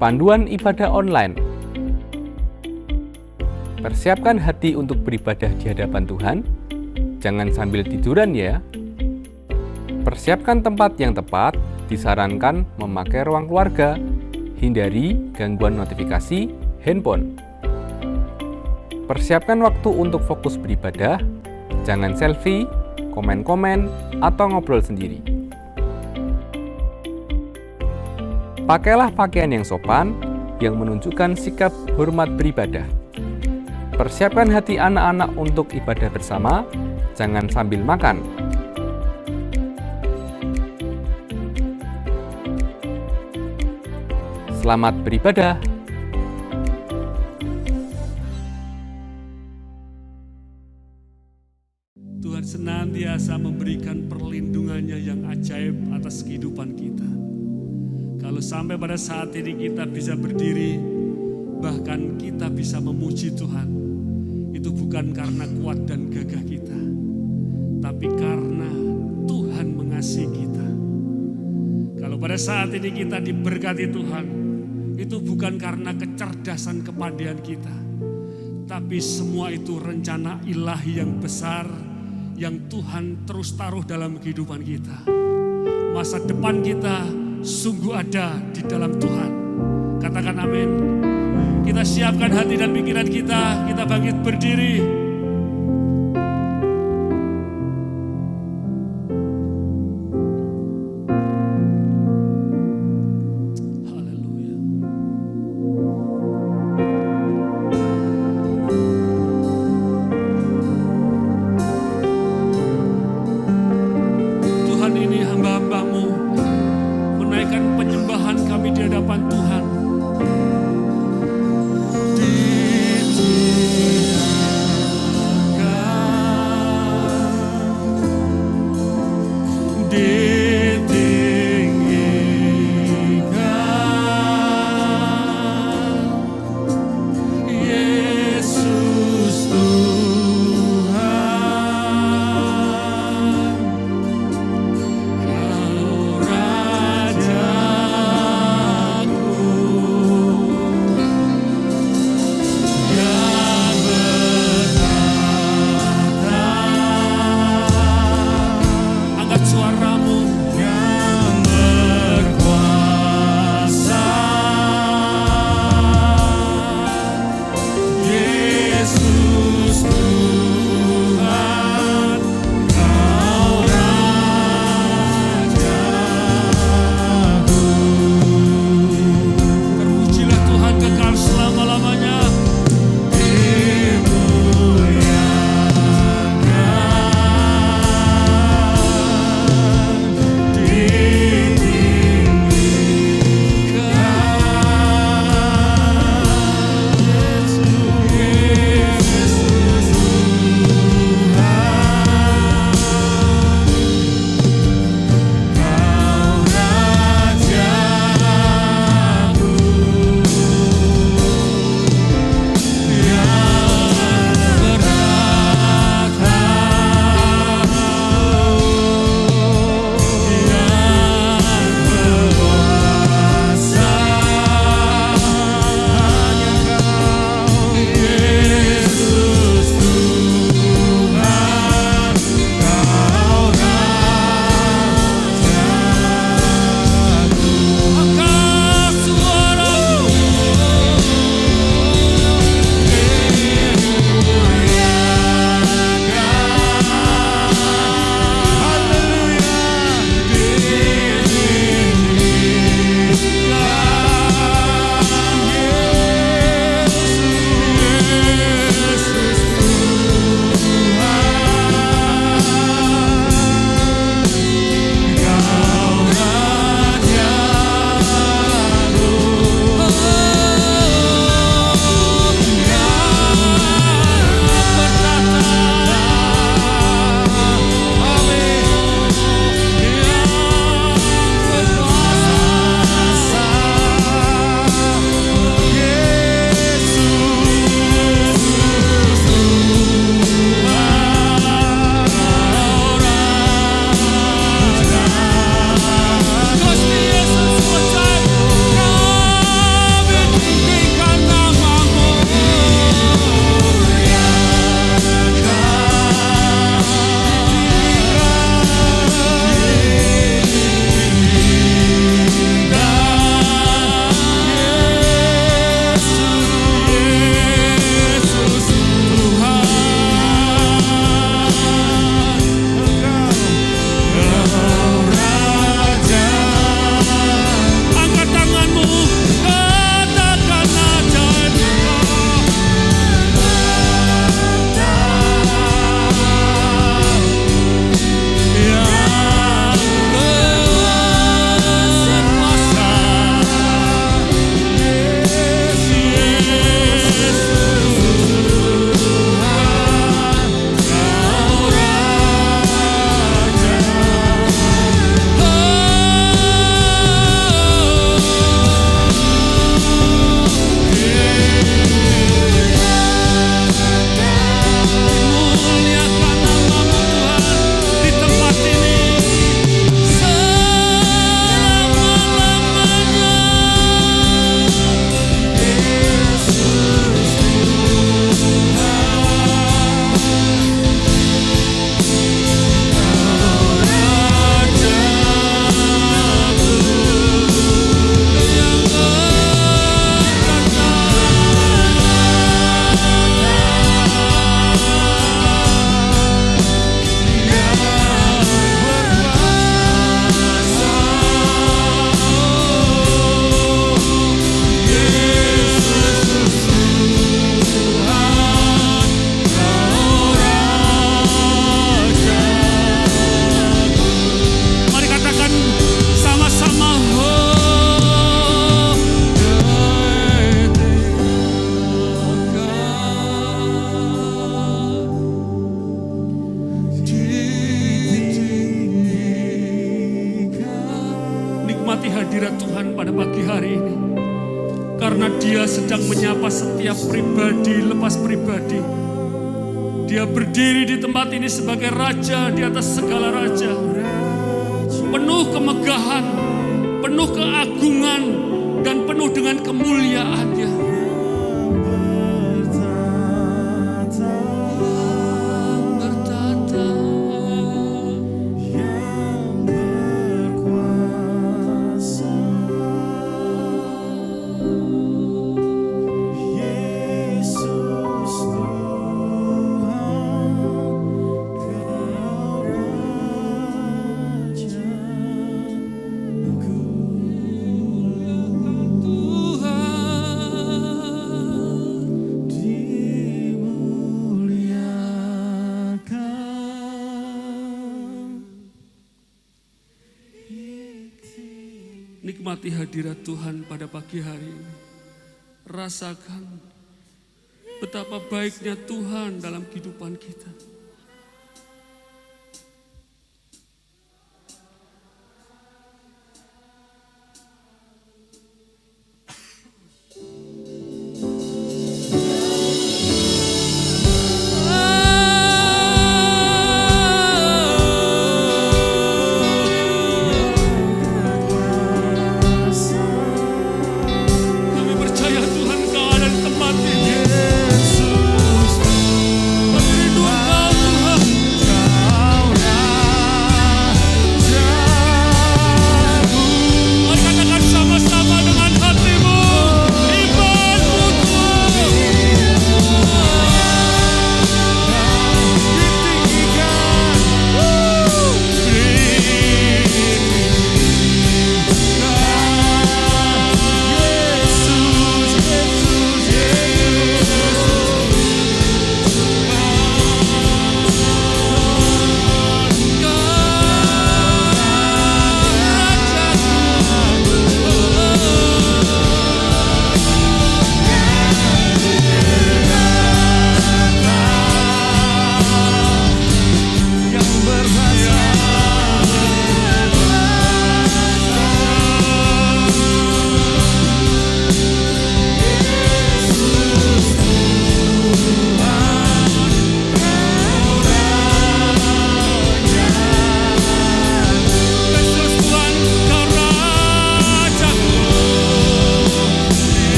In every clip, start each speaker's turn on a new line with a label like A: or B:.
A: Panduan ibadah online. Persiapkan hati untuk beribadah di hadapan Tuhan. Jangan sambil tiduran ya. Persiapkan tempat yang tepat. Disarankan memakai ruang keluarga. Hindari gangguan notifikasi handphone. Persiapkan waktu untuk fokus beribadah. Jangan selfie, komen-komen, atau ngobrol sendiri. Pakailah pakaian yang sopan, yang menunjukkan sikap hormat beribadah. Persiapkan hati anak-anak untuk ibadah bersama, jangan sambil makan. Selamat beribadah.
B: Tuhan senantiasa memberikan perlindungannya yang ajaib atas kehidupan kita. Kalau sampai pada saat ini kita bisa berdiri, bahkan kita bisa memuji Tuhan, itu bukan karena kuat dan gagah kita, tapi karena Tuhan mengasihi kita. Kalau pada saat ini kita diberkati Tuhan, itu bukan karena kecerdasan kepandaian kita, tapi semua itu rencana ilahi yang besar yang Tuhan terus taruh dalam kehidupan kita. Masa depan kita sungguh ada di dalam Tuhan. Katakan amin. Kita siapkan hati dan pikiran kita bangkit berdiri. Haleluya. Tuhan, ini hamba-hambamu menaikkan penyembahan kami di hadapan Tuhan. Di nikmati hadirat Tuhan pada pagi hari ini. Karena Dia sedang menyapa setiap pribadi lepas pribadi. Dia berdiri di tempat ini sebagai Raja di atas segala raja. Penuh kemegahan, penuh keagungan, dan penuh dengan kemuliaan-Nya. Nikmati hadirat Tuhan pada pagi hari ini. Rasakan betapa baiknya Tuhan dalam kehidupan kita. Kami rindu Engkau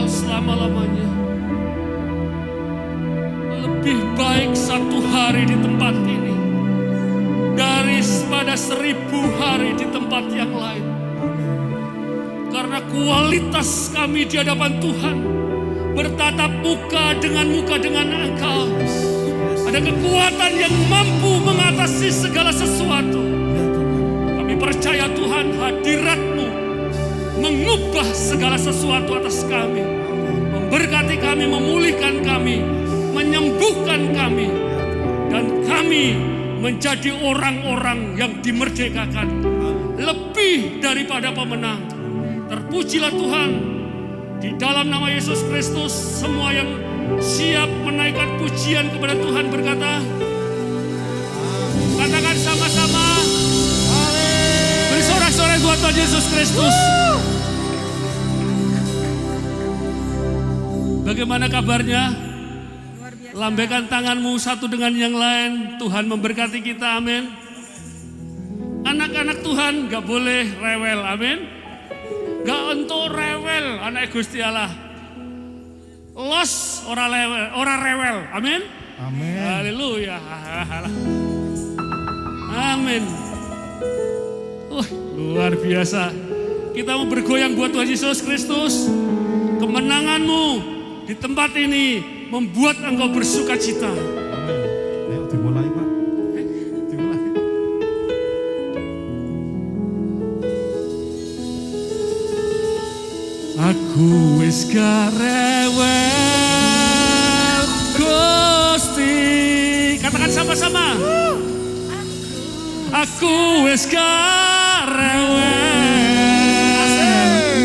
B: kekal selama-lamanya. Lebih baik satu hari di tempat ini daripada 1000 hari di tempat yang lain. Karena kualitas kami di hadapan Tuhan bertatap muka dengan Engkau. Ada kekuatan yang mampu mengatasi segala sesuatu. Kami percaya Tuhan, hadirat-Mu mengubah segala sesuatu atas kami. Memberkati kami, memulihkan kami, menyembuhkan kami. Dan kami menjadi orang-orang yang dimerdekakan. Lebih daripada pemenang. Terpujilah Tuhan. Di dalam nama Yesus Kristus, semua yang siap menaikkan pujian kepada Tuhan berkata, katakan sama-sama, beri sorak-sorai buat Tuhan Yesus Kristus. Bagaimana kabarnya? Lambaikan tanganmu satu dengan yang lain. Tuhan memberkati kita, amin. Anak-anak Tuhan gak boleh rewel, amin. Gak entuk rewel anak Gusti Allah. Los ora rewel. Amin.
C: Amin.
B: Haleluya. Amin. Luar biasa. Kita mau bergoyang buat Tuhan Yesus Kristus. Kemenanganmu di tempat ini membuat engkau bersuka cita.
C: Amin. Ayo dimulai, Pak. Dimulai.
B: Aku wis gak rewel Gusti. Katakan sama-sama. Aku wis gak rewel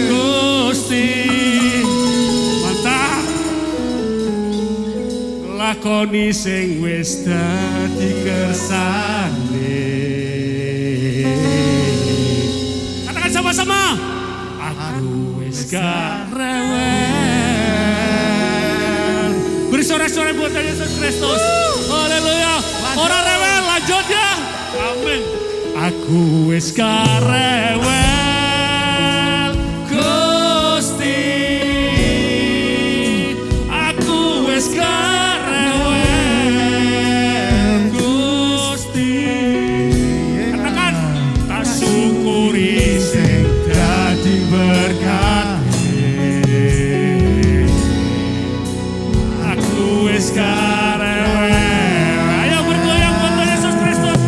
B: Gusti. Mantap. Lakoni sing wis dadi kersane. Katakan sama-sama. Gak rewel. Beri sorak-sorai buat Yesus Kristus. Haleluya. Orang rewel, lanjut ya. Amin. Aku wis gak rewel Gusti. Aku wis gak rewel Gusti. Katakan, tak syukuri sing dadi berkat. Ayo bergoyang buat Yesus Kristus.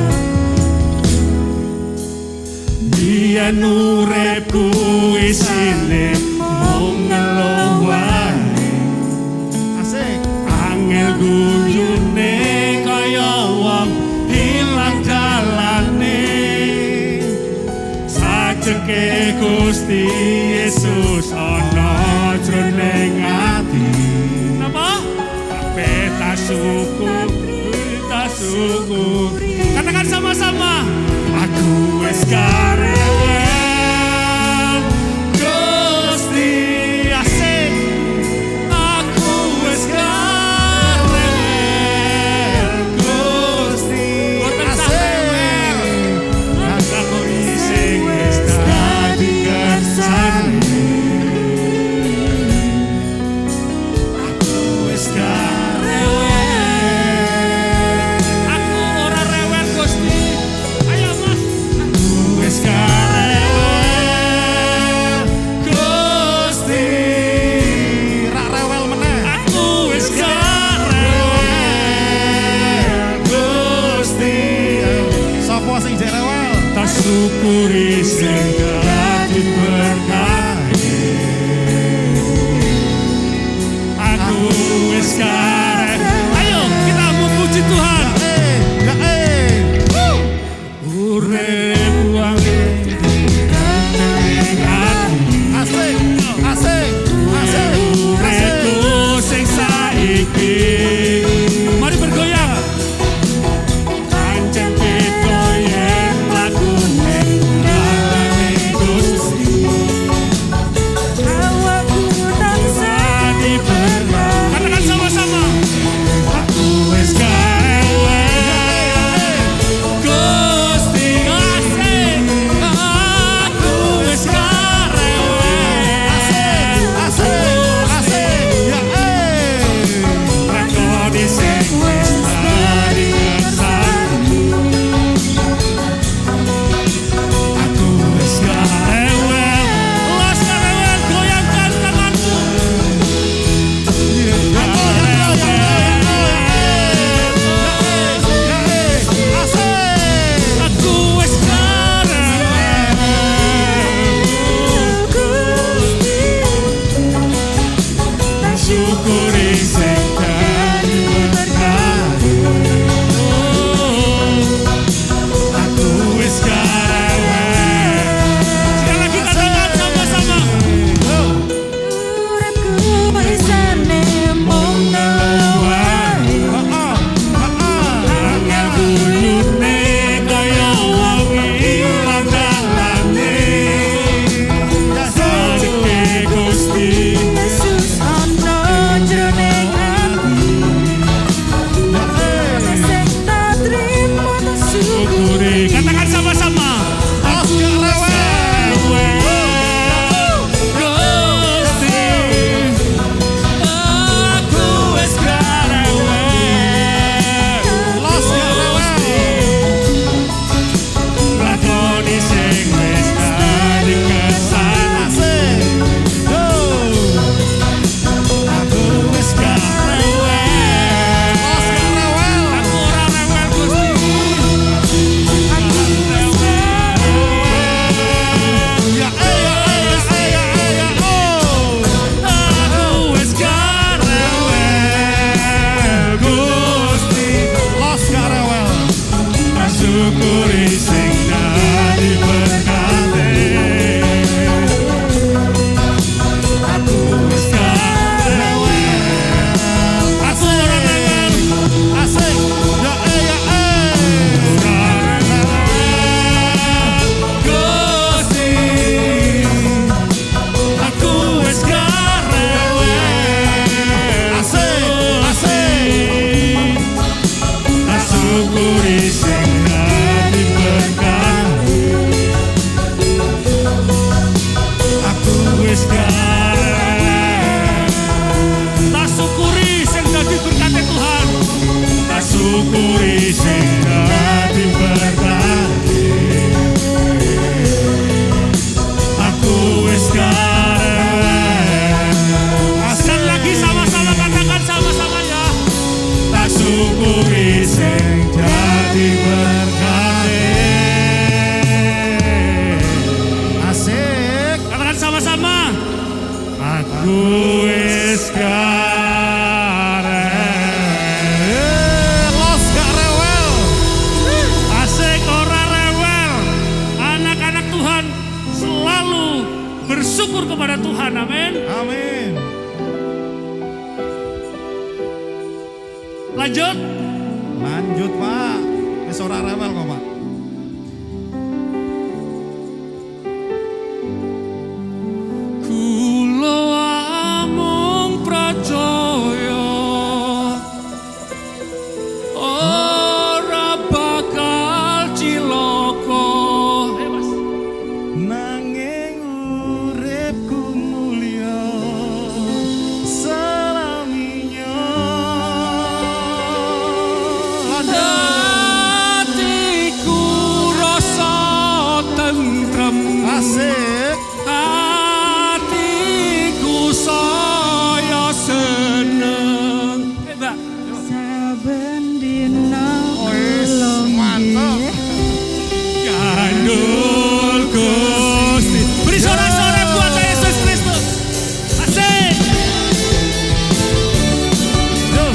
B: Biyen uripku isine mung ngeluh wae.
C: Asik.
B: Angel guyune kaya wong ilang dalane. Sajeke Gusti Yesus ana jroning ati. Syukur. Katakan sama-sama. Aku wis gak rewel Gusti. Asik. Aku wis gak rewel Gusti. Asik. Lakoni sing wis dadi kersane. Aku wis gak syukuri sing dadi berkahe. Aku wis gak. Ayo kita memuji Tuhan. Urip wangi. Asik, asik, asik. Uripku sing saiki. Mari bergoyang. Pancen pitoyen lakune. Katakan sama-sama. Aku wis gak bersyukur kepada Tuhan, amin.
C: Amin.
B: Lanjut.
C: Lanjut Pak. Wis ora rewel kok Pak.
B: Kula amung pracaya ora bakal cilaka.
C: Nanging uripku mulya selaminya.
B: Hatiku rasa tentrem.
C: Asik.
B: Hatiku saya seneng. Mbak.
D: Saben dina
C: Wis mantap.
B: Gandul Gusti. Beri sorak-sorai buat Yesus Kristus. Asik.
C: Yo.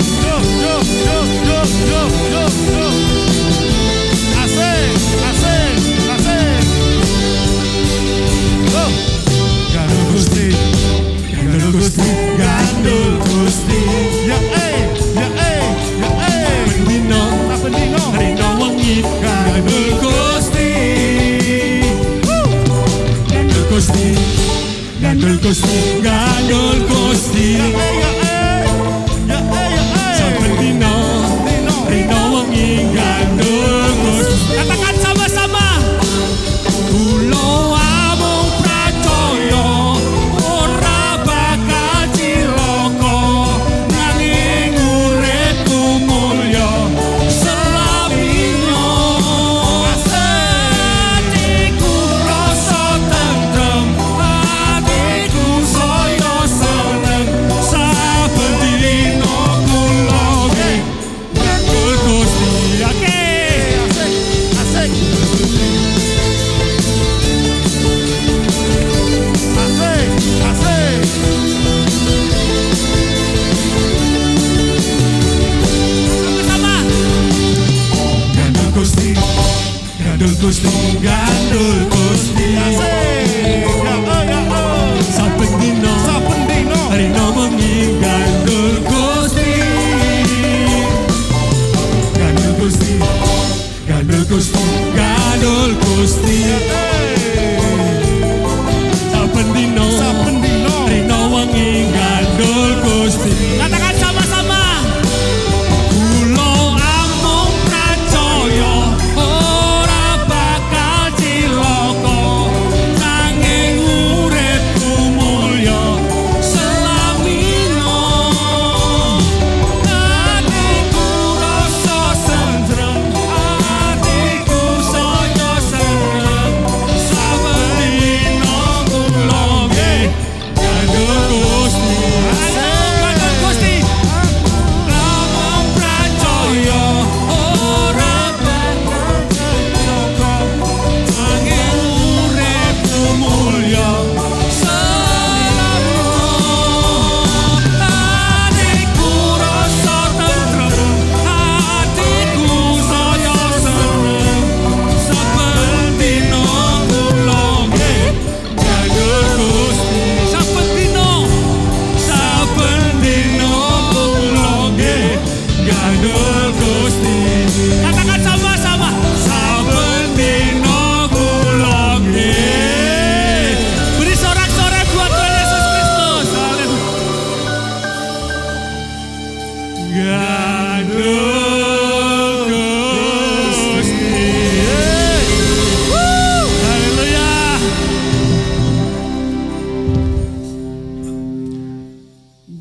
C: Asik. Gandul Gusti. Gandul Gusti. Ya
B: Pendino.
C: Pendino.
B: Rino wengi. Gandul Gusti. Gandul Gusti. Gandul Gusti. Gandul Gusti. Saben dino. Rino wengi. Gandul Gusti. Katakan sama-sama. Kula amung pracaya ora bakal cilaka, nanging uripku mulya selaminya. Hatiku rasa tentrem, hatiku saya seneng. Saben dina kula Gandul Gusti.
C: Asik.
B: Sama-sama. Gandul Gusti. Gandul Gusti. Gandul Gusti. Saben dina. Rino wengi. Gandul Gusti. Gandul Gusti. Gandul Gusti. Gandul Gusti. Saben dina. Rino wengi. Gandul Gusti. Katakan sama-sama. Kula amung pracaya ora bakal cilaka, nanging uripku mulya selaminya. Hatiku rasa tentrem, hatiku saya seneng. Saben dina kula Gandul Gusti. Gandul Gusti. Amung pracaya ora bakal cilaka, nanging uripku mulya selaminya. Hatiku rasa tentrem, hatiku saya seneng. Saben dina kula Gandul Gusti. Saben dina kula Gandul Gusti. Katakan sama-sama. Saben dina kula beri sorak-sorai buat Tuhan Yesus Kristus. Haleluya. Gandul Gusti. Haleluya.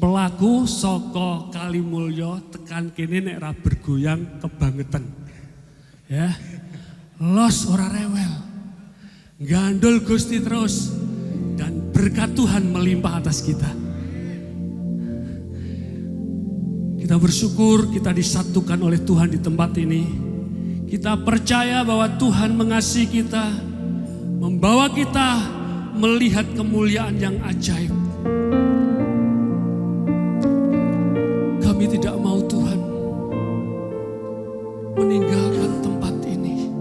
B: Mlaku saka Kalimulya tekan kene nek ra bergoyang kebangetan. Ya. Los ora rewel. Gandul Gusti terus dan berkat Tuhan melimpah atas kita. Kita bersyukur kita disatukan oleh Tuhan di tempat ini. Kita percaya bahwa Tuhan mengasihi kita, membawa kita melihat kemuliaan yang ajaib. Kami tidak mau Tuhan meninggalkan tempat ini.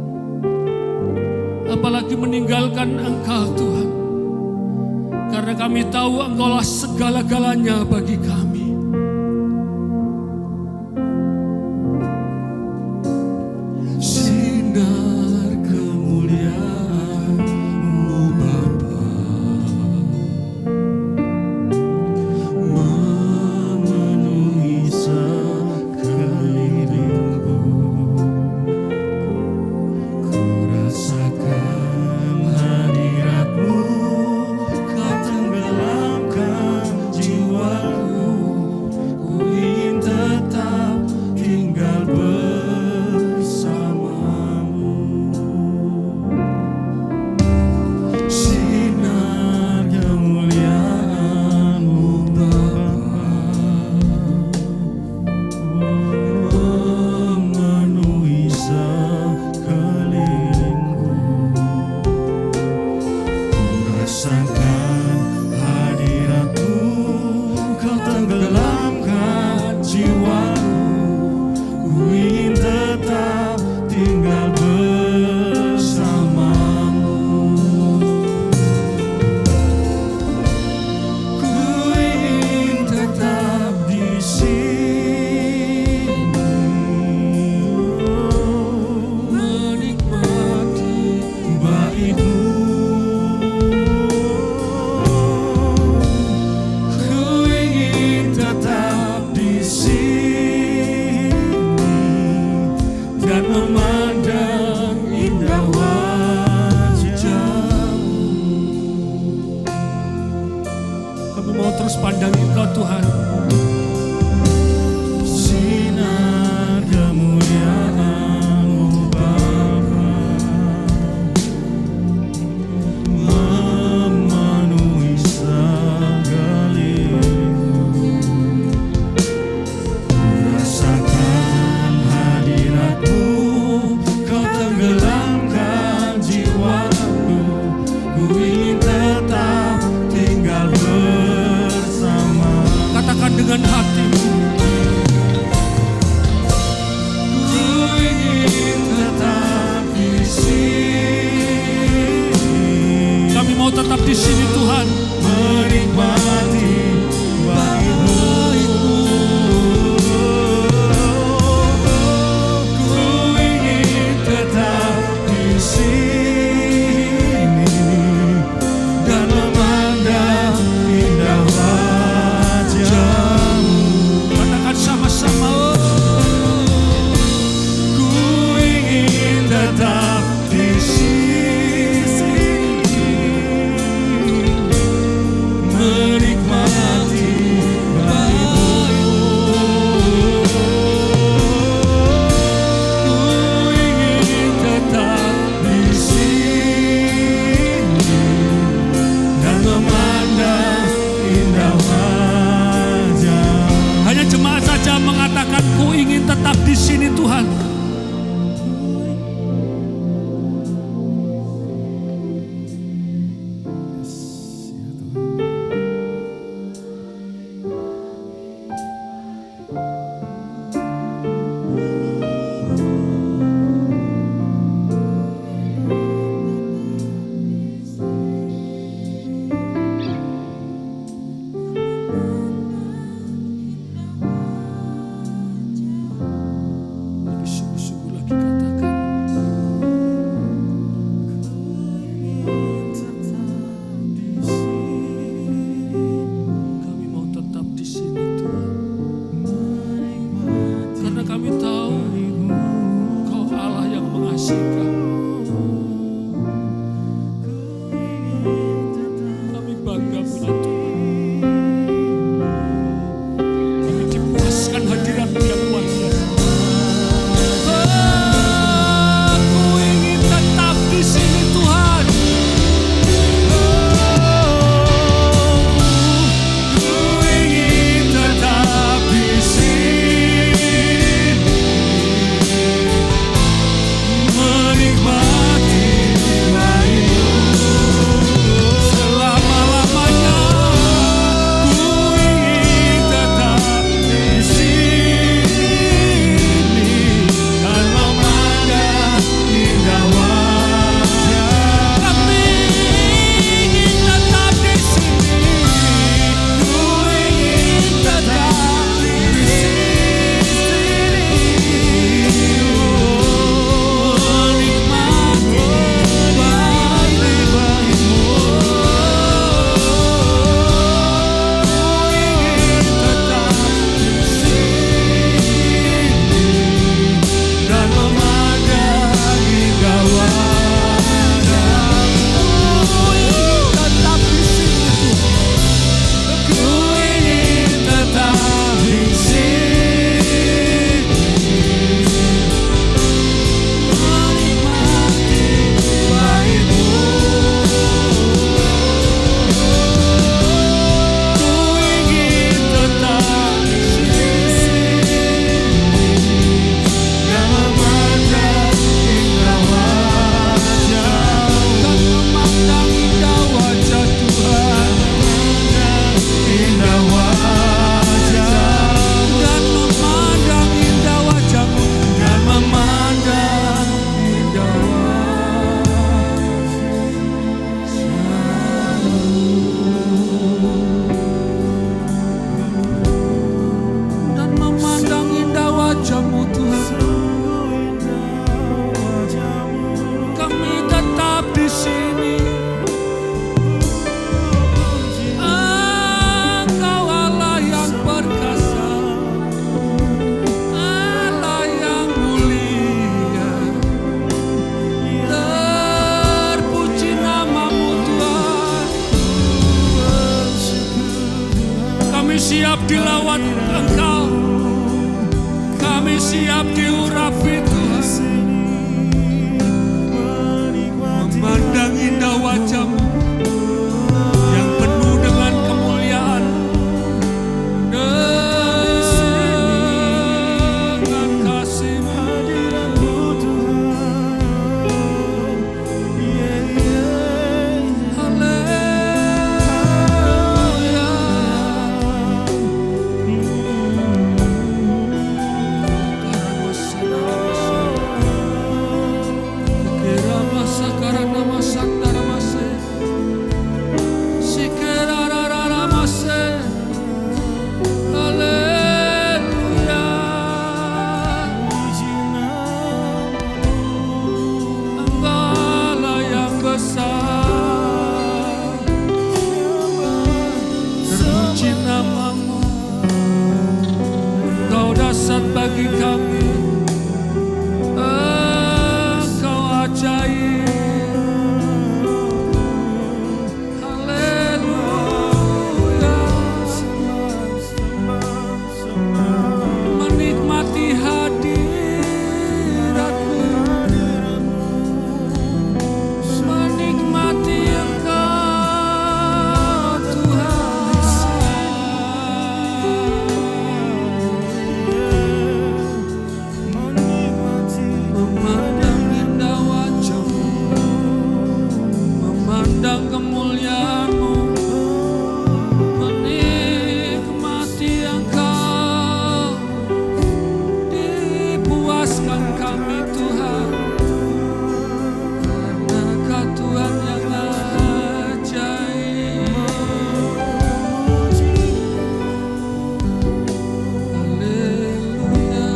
B: Apalagi meninggalkan Engkau Tuhan. Karena kami tahu Engkaulah segala-galanya bagi kami. Sinar kemuliaan-Mu Bapa memenuhi sekelilingku. Ku rasakan hadirat-Mu, Kau tenggelamkan jiwaku. Ku ingin tetap tinggal bersama-Mu. Sinar kemuliaan-Mu Bapa memenuhi sekelilingku. Ku rasakan hadirat-Mu, Kau tenggelamkan jiwaku. Ku ingin tetap tinggal bersama-Mu. Ku ingin tetap di sini, menikmati bait-Mu. Ku ingin tetap di sini dan memandang indah wajah-Mu. Kami mau terus pandang Engkau Tuhan. Sinar kemuliaan-Mu Bapa memenuhi sekelilingku. Ku rasakan hadirat-Mu, Kau tenggelamkan jiwaku. Ku ingin tetap tinggal bersama. Katakan dengan hatimu. Ku ingin tetap di sini. Kami mau tetap di sini Tuhan, menikmati bait-Mu. Ku ingin tetap di sini dan memandang indah wajah-Mu. Katakan sama-sama. Ku ingin tetap di sini, siap dilawat Engkau, kami siap diurapi Tuhan. Memandang indah wajah-Mu yang penuh dengan kemuliaan, dengan kasih-Mu. Bagi kami, Engkau ajaib. Haleluya. Menikmati hadirat-Mu, menikmati Engkau Tuhan. Memandang indah wajah-Mu, memandang kemuliaan-Mu, menikmati Engkau, dipuaskan kami Tuhan, karena Kau Tuhan yang ajaib. Haleluya.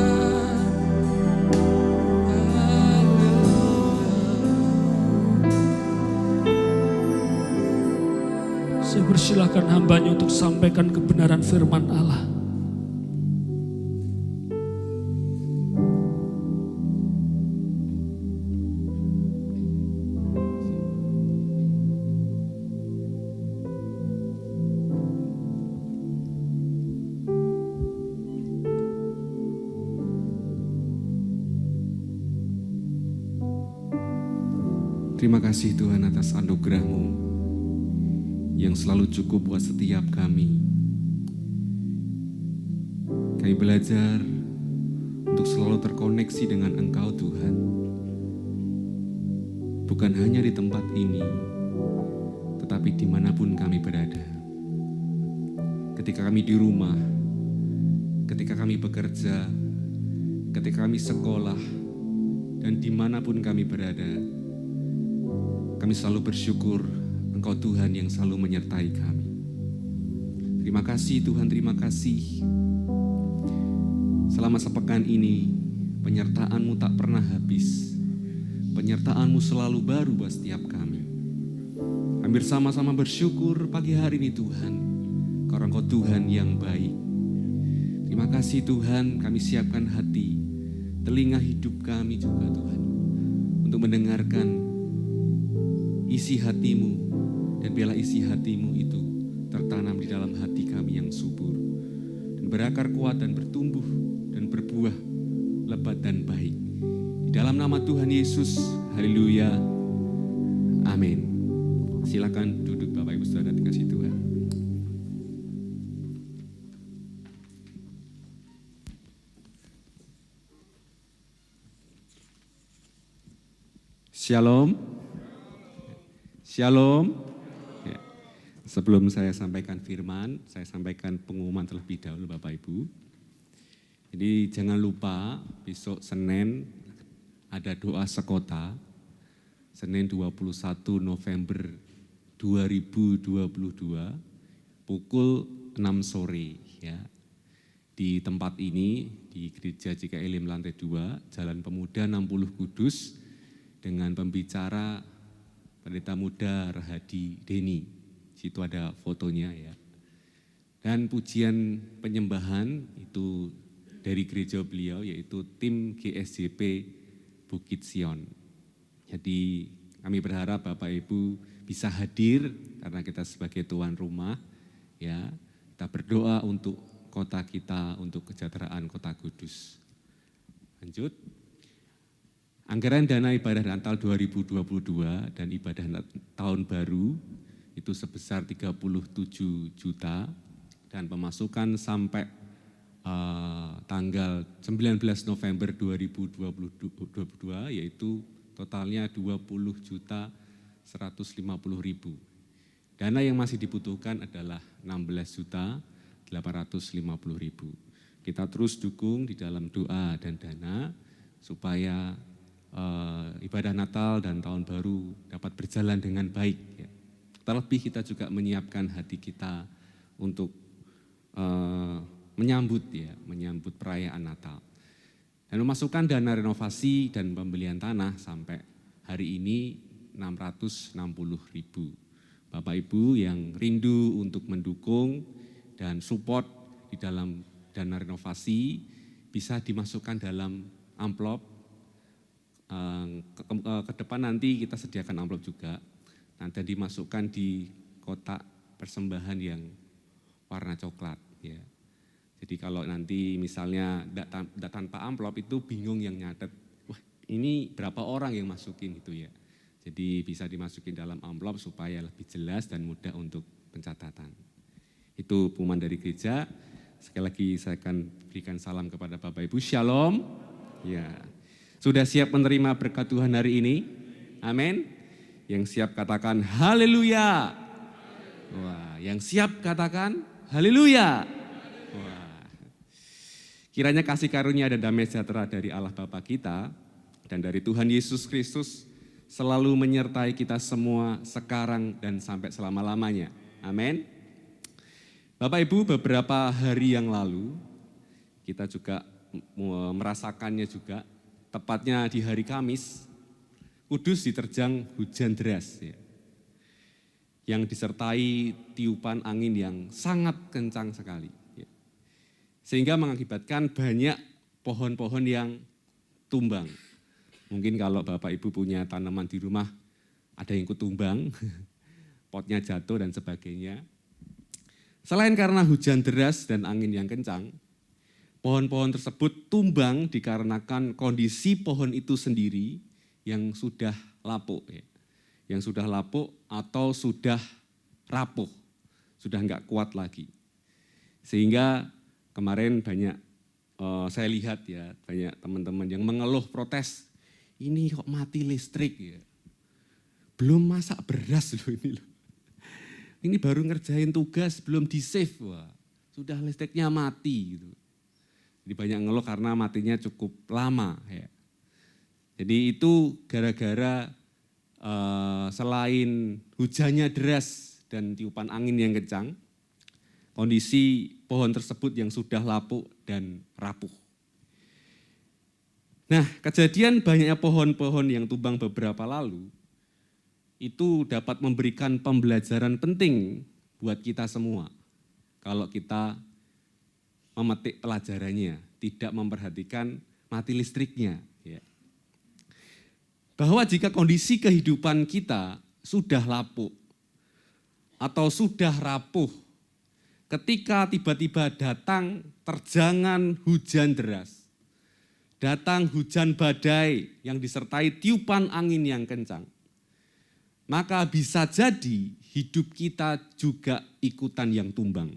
B: Saya persilahkan hamba-Nya untuk sampaikan kebenaran firman Allah.
E: Terima kasih Tuhan atas anugerah-Mu yang selalu cukup buat setiap kami. Kami belajar untuk selalu terkoneksi dengan Engkau Tuhan. Bukan hanya di tempat ini, tetapi dimanapun kami berada. Ketika kami di rumah, ketika kami bekerja, ketika kami sekolah, dan dimanapun kami berada, kami selalu bersyukur Engkau Tuhan yang selalu menyertai kami. Terima kasih Tuhan, terima kasih. Selama sepekan ini, penyertaan-Mu tak pernah habis. Penyertaan-Mu selalu baru buat setiap kami. Kami bersama-sama bersyukur pagi hari ini Tuhan, karena Engkau Tuhan yang baik. Terima kasih Tuhan, kami siapkan hati, telinga hidup kami juga Tuhan, untuk mendengarkan isi hati-Mu. Dan biarlah isi hati-Mu itu tertanam di dalam hati kami yang subur, dan berakar kuat dan bertumbuh dan berbuah lebat dan baik. Di dalam nama Tuhan Yesus, haleluya, amin. Silakan duduk Bapak Ibu Saudara dikasih Tuhan. Shalom. Shalom. Sebelum saya sampaikan firman, saya sampaikan pengumuman terlebih dahulu Bapak Ibu. Jadi jangan lupa besok Senin ada doa sekota, Senin 21 November 2022, pukul 6 sore ya. Di tempat ini, di Gereja GKI lantai 2, Jalan Pemuda 60 Kudus, dengan pembicara Pendeta Muda Rahadi Deni. Situ ada fotonya ya. Dan pujian penyembahan itu dari gereja beliau, yaitu tim GSJP Bukit Sion. Jadi kami berharap Bapak Ibu bisa hadir karena kita sebagai tuan rumah ya. Kita berdoa untuk kota kita untuk kesejahteraan Kota Kudus. Lanjut. Anggaran dana ibadah Natal 2022 dan ibadah tahun baru itu sebesar 37 juta dan pemasukan sampai tanggal 19 November 2022 yaitu totalnya 20 juta 150 ribu. Dana yang masih dibutuhkan adalah 16 juta 850 ribu. Kita terus dukung di dalam doa dan dana supaya ibadah Natal dan Tahun Baru dapat berjalan dengan baik. Ya. Terlebih kita juga menyiapkan hati kita untuk menyambut perayaan Natal. Dan memasukkan dana renovasi dan pembelian tanah sampai hari ini 660 ribu. Bapak Ibu yang rindu untuk mendukung dan support di dalam dana renovasi bisa dimasukkan dalam amplop. Ke depan nanti kita sediakan amplop juga. Nanti dimasukkan di kotak persembahan yang warna coklat. Ya. Jadi kalau nanti misalnya tidak tanpa amplop itu bingung yang nyatet, wah ini berapa orang yang masukin gitu ya. Jadi bisa dimasukin dalam amplop supaya lebih jelas dan mudah untuk pencatatan. Itu pengumuman dari gereja. Sekali lagi saya akan berikan salam kepada Bapak Ibu. Shalom. Ya. Sudah siap menerima berkat Tuhan hari ini? Amin. Yang siap katakan haleluya. Wah, yang siap katakan haleluya. Wah. Kiranya kasih karunia dan damai sejahtera dari Allah Bapa kita dan dari Tuhan Yesus Kristus selalu menyertai kita semua sekarang dan sampai selama-lamanya. Amin. Bapak Ibu, beberapa hari yang lalu kita juga merasakannya juga, tepatnya di hari Kamis, Kudus diterjang hujan deras ya, yang disertai tiupan angin yang sangat kencang sekali. Ya. Sehingga mengakibatkan banyak pohon-pohon yang tumbang. Mungkin kalau Bapak Ibu punya tanaman di rumah, ada yang ikut tumbang, potnya jatuh dan sebagainya. Selain karena hujan deras dan angin yang kencang, pohon-pohon tersebut tumbang dikarenakan kondisi pohon itu sendiri yang sudah lapuk. Ya. Yang sudah lapuk atau sudah rapuh, sudah enggak kuat lagi. Sehingga kemarin banyak, saya lihat ya, banyak teman-teman yang mengeluh protes, ini kok mati listrik ya. Belum masak beras loh ini loh. Ini baru ngerjain tugas, belum di-save, wah, sudah listriknya mati gitu. Jadi banyak ngeluh karena matinya cukup lama ya. Jadi itu gara-gara selain hujannya deras dan tiupan angin yang kencang, kondisi pohon tersebut yang sudah lapuk dan rapuh. Nah, kejadian banyaknya pohon-pohon yang tumbang beberapa lalu, itu dapat memberikan pembelajaran penting buat kita semua. Kalau kita memetik pelajarannya, tidak memperhatikan mati listriknya. Ya. Bahwa jika kondisi kehidupan kita sudah lapuk atau sudah rapuh, ketika tiba-tiba datang terjangan hujan deras, datang hujan badai yang disertai tiupan angin yang kencang, maka bisa jadi hidup kita juga ikutan yang tumbang.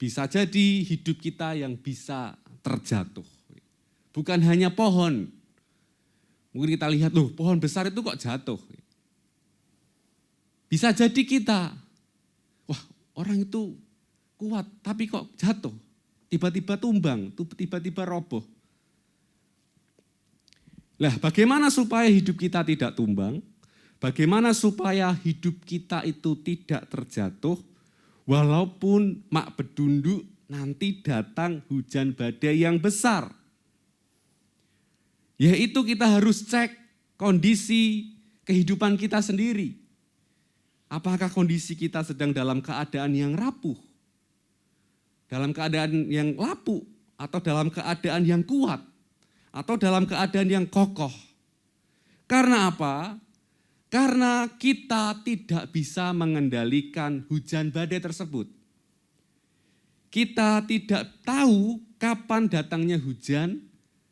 E: Bisa jadi hidup kita yang bisa terjatuh. Bukan hanya pohon. Mungkin kita lihat, loh pohon besar itu kok jatuh. Bisa jadi kita, wah orang itu kuat tapi kok jatuh. Tiba-tiba tumbang, tiba-tiba roboh. Lah bagaimana supaya hidup kita tidak tumbang? Bagaimana supaya hidup kita itu tidak terjatuh, walaupun mak bedunduk nanti datang hujan badai yang besar. Yaitu kita harus cek kondisi kehidupan kita sendiri. Apakah kondisi kita sedang dalam keadaan yang rapuh, dalam keadaan yang lapuk, atau dalam keadaan yang kuat, atau dalam keadaan yang kokoh. Karena apa? Karena kita tidak bisa mengendalikan hujan badai tersebut. kita tidak tahu kapan datangnya hujan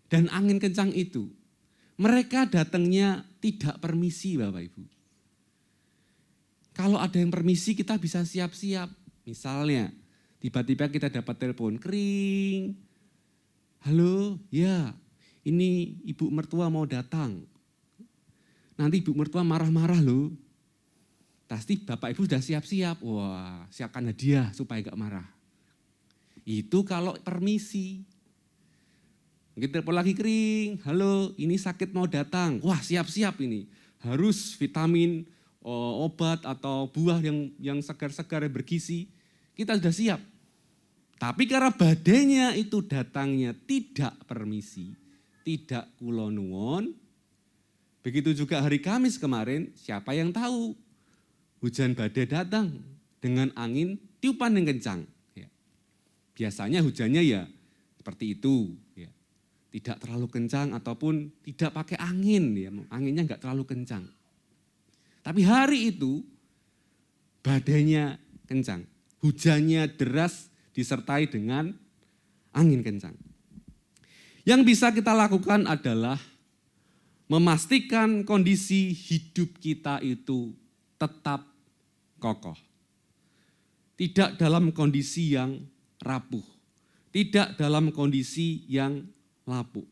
E: dan angin kencang itu. Mereka datangnya tidak permisi, Bapak Ibu. Kalau ada yang permisi kita bisa siap-siap. Misalnya tiba-tiba kita dapat telepon, kering. Halo, ya ini ibu mertua mau datang. Nanti ibu mertua marah-marah loh. Pasti Bapak Ibu sudah siap-siap. Wah, siapkan hadiah supaya gak marah. Itu kalau permisi. Mungkin telepon lagi kering. Halo, ini sakit mau datang. Wah, siap-siap ini. Harus vitamin, obat atau buah yang segar-segar yang bergizi. Kita sudah siap. Tapi karena badainya itu datangnya tidak permisi, tidak kula nuwun. Begitu juga hari Kamis kemarin, siapa yang tahu hujan badai datang dengan angin tiupan yang kencang. Ya. Biasanya hujannya ya seperti itu, ya. Tidak terlalu kencang ataupun tidak pakai angin, ya. Anginnya enggak terlalu kencang. Tapi hari itu badainya kencang, hujannya deras disertai dengan angin kencang. Yang bisa kita lakukan adalah memastikan kondisi hidup kita itu tetap kokoh. Tidak dalam kondisi yang rapuh, tidak dalam kondisi yang lapuk.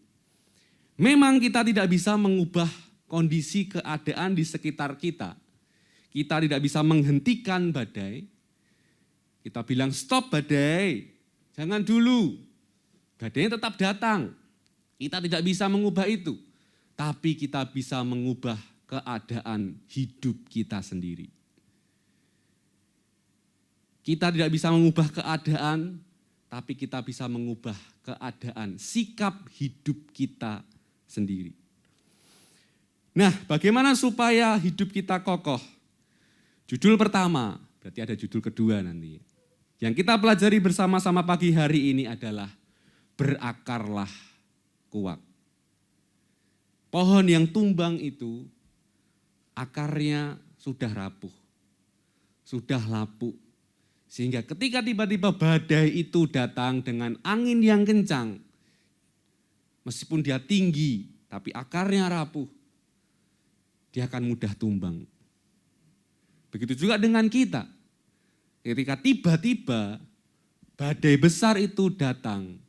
E: Memang kita tidak bisa mengubah kondisi keadaan di sekitar kita. Kita tidak bisa menghentikan badai. Kita bilang stop badai, jangan dulu. Badainya tetap datang. Kita tidak bisa mengubah itu. Tapi kita bisa mengubah keadaan hidup kita sendiri. Kita tidak bisa mengubah keadaan, tapi kita bisa mengubah keadaan, sikap hidup kita sendiri. Nah, bagaimana supaya hidup kita kokoh? Judul pertama, berarti ada judul kedua nanti. Yang kita pelajari bersama-sama pagi hari ini adalah berakarlah kuat. Pohon yang tumbang itu akarnya sudah rapuh, sudah lapuk. Sehingga ketika tiba-tiba badai itu datang dengan angin yang kencang, meskipun dia tinggi, tapi akarnya rapuh, dia akan mudah tumbang. Begitu juga dengan kita. Ketika tiba-tiba badai besar itu datang,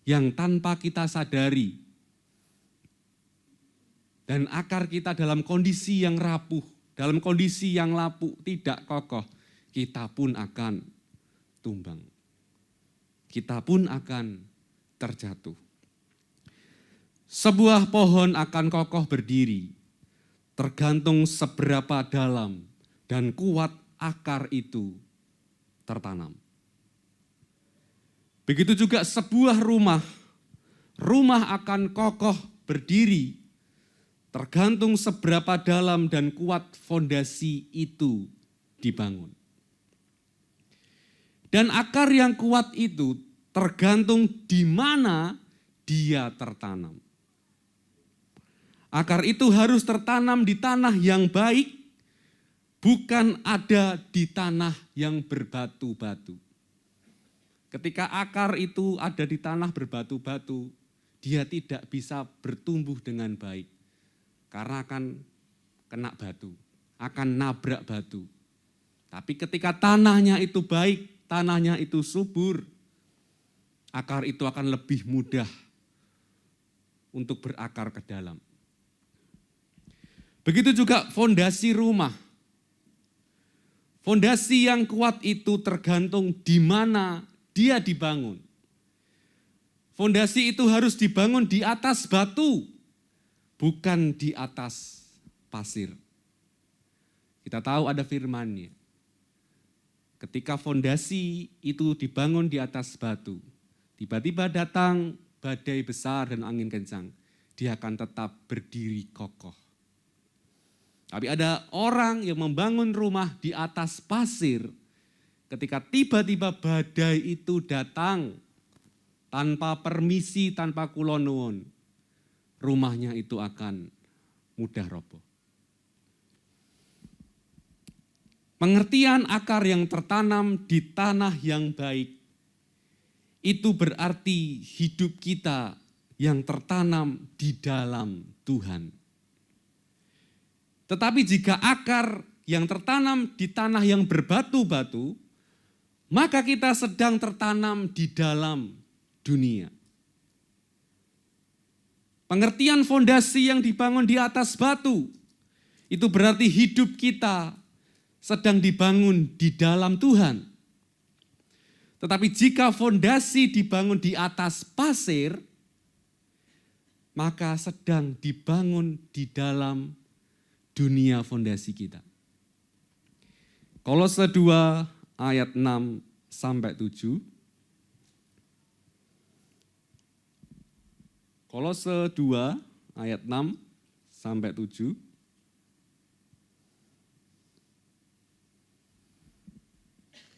E: yang tanpa kita sadari, dan akar kita dalam kondisi yang rapuh, dalam kondisi yang lapuk, tidak kokoh, kita pun akan tumbang. Kita pun akan terjatuh. Sebuah pohon akan kokoh berdiri, tergantung seberapa dalam dan kuat akar itu tertanam. Begitu juga sebuah rumah akan kokoh berdiri, tergantung seberapa dalam dan kuat fondasi itu dibangun. Dan akar yang kuat itu tergantung di mana dia tertanam. Akar itu harus tertanam di tanah yang baik, bukan ada di tanah yang berbatu-batu. Ketika akar itu ada di tanah berbatu-batu, dia tidak bisa bertumbuh dengan baik. Karena akan kena batu, akan nabrak batu. Tapi ketika tanahnya itu baik, tanahnya itu subur, akar itu akan lebih mudah untuk berakar ke dalam. Begitu juga fondasi rumah. Fondasi yang kuat itu tergantung di mana dia dibangun. Fondasi itu harus dibangun di atas batu, bukan di atas pasir. Kita tahu ada firman-Nya. Ketika fondasi itu dibangun di atas batu, tiba-tiba datang badai besar dan angin kencang, dia akan tetap berdiri kokoh. Tapi ada orang yang membangun rumah di atas pasir, ketika tiba-tiba badai itu datang, tanpa permisi, tanpa kula nuwun, rumahnya itu akan mudah roboh. Pengertian akar yang tertanam di tanah yang baik itu berarti hidup kita yang tertanam di dalam Tuhan. Tetapi jika akar yang tertanam di tanah yang berbatu-batu, maka kita sedang tertanam di dalam dunia. Pengertian fondasi yang dibangun di atas batu, itu berarti hidup kita sedang dibangun di dalam Tuhan. Tetapi jika fondasi dibangun di atas pasir, maka sedang dibangun di dalam dunia fondasi kita. Kolose 2 ayat 6 sampai 7. Kolose 2 ayat 6 sampai 7.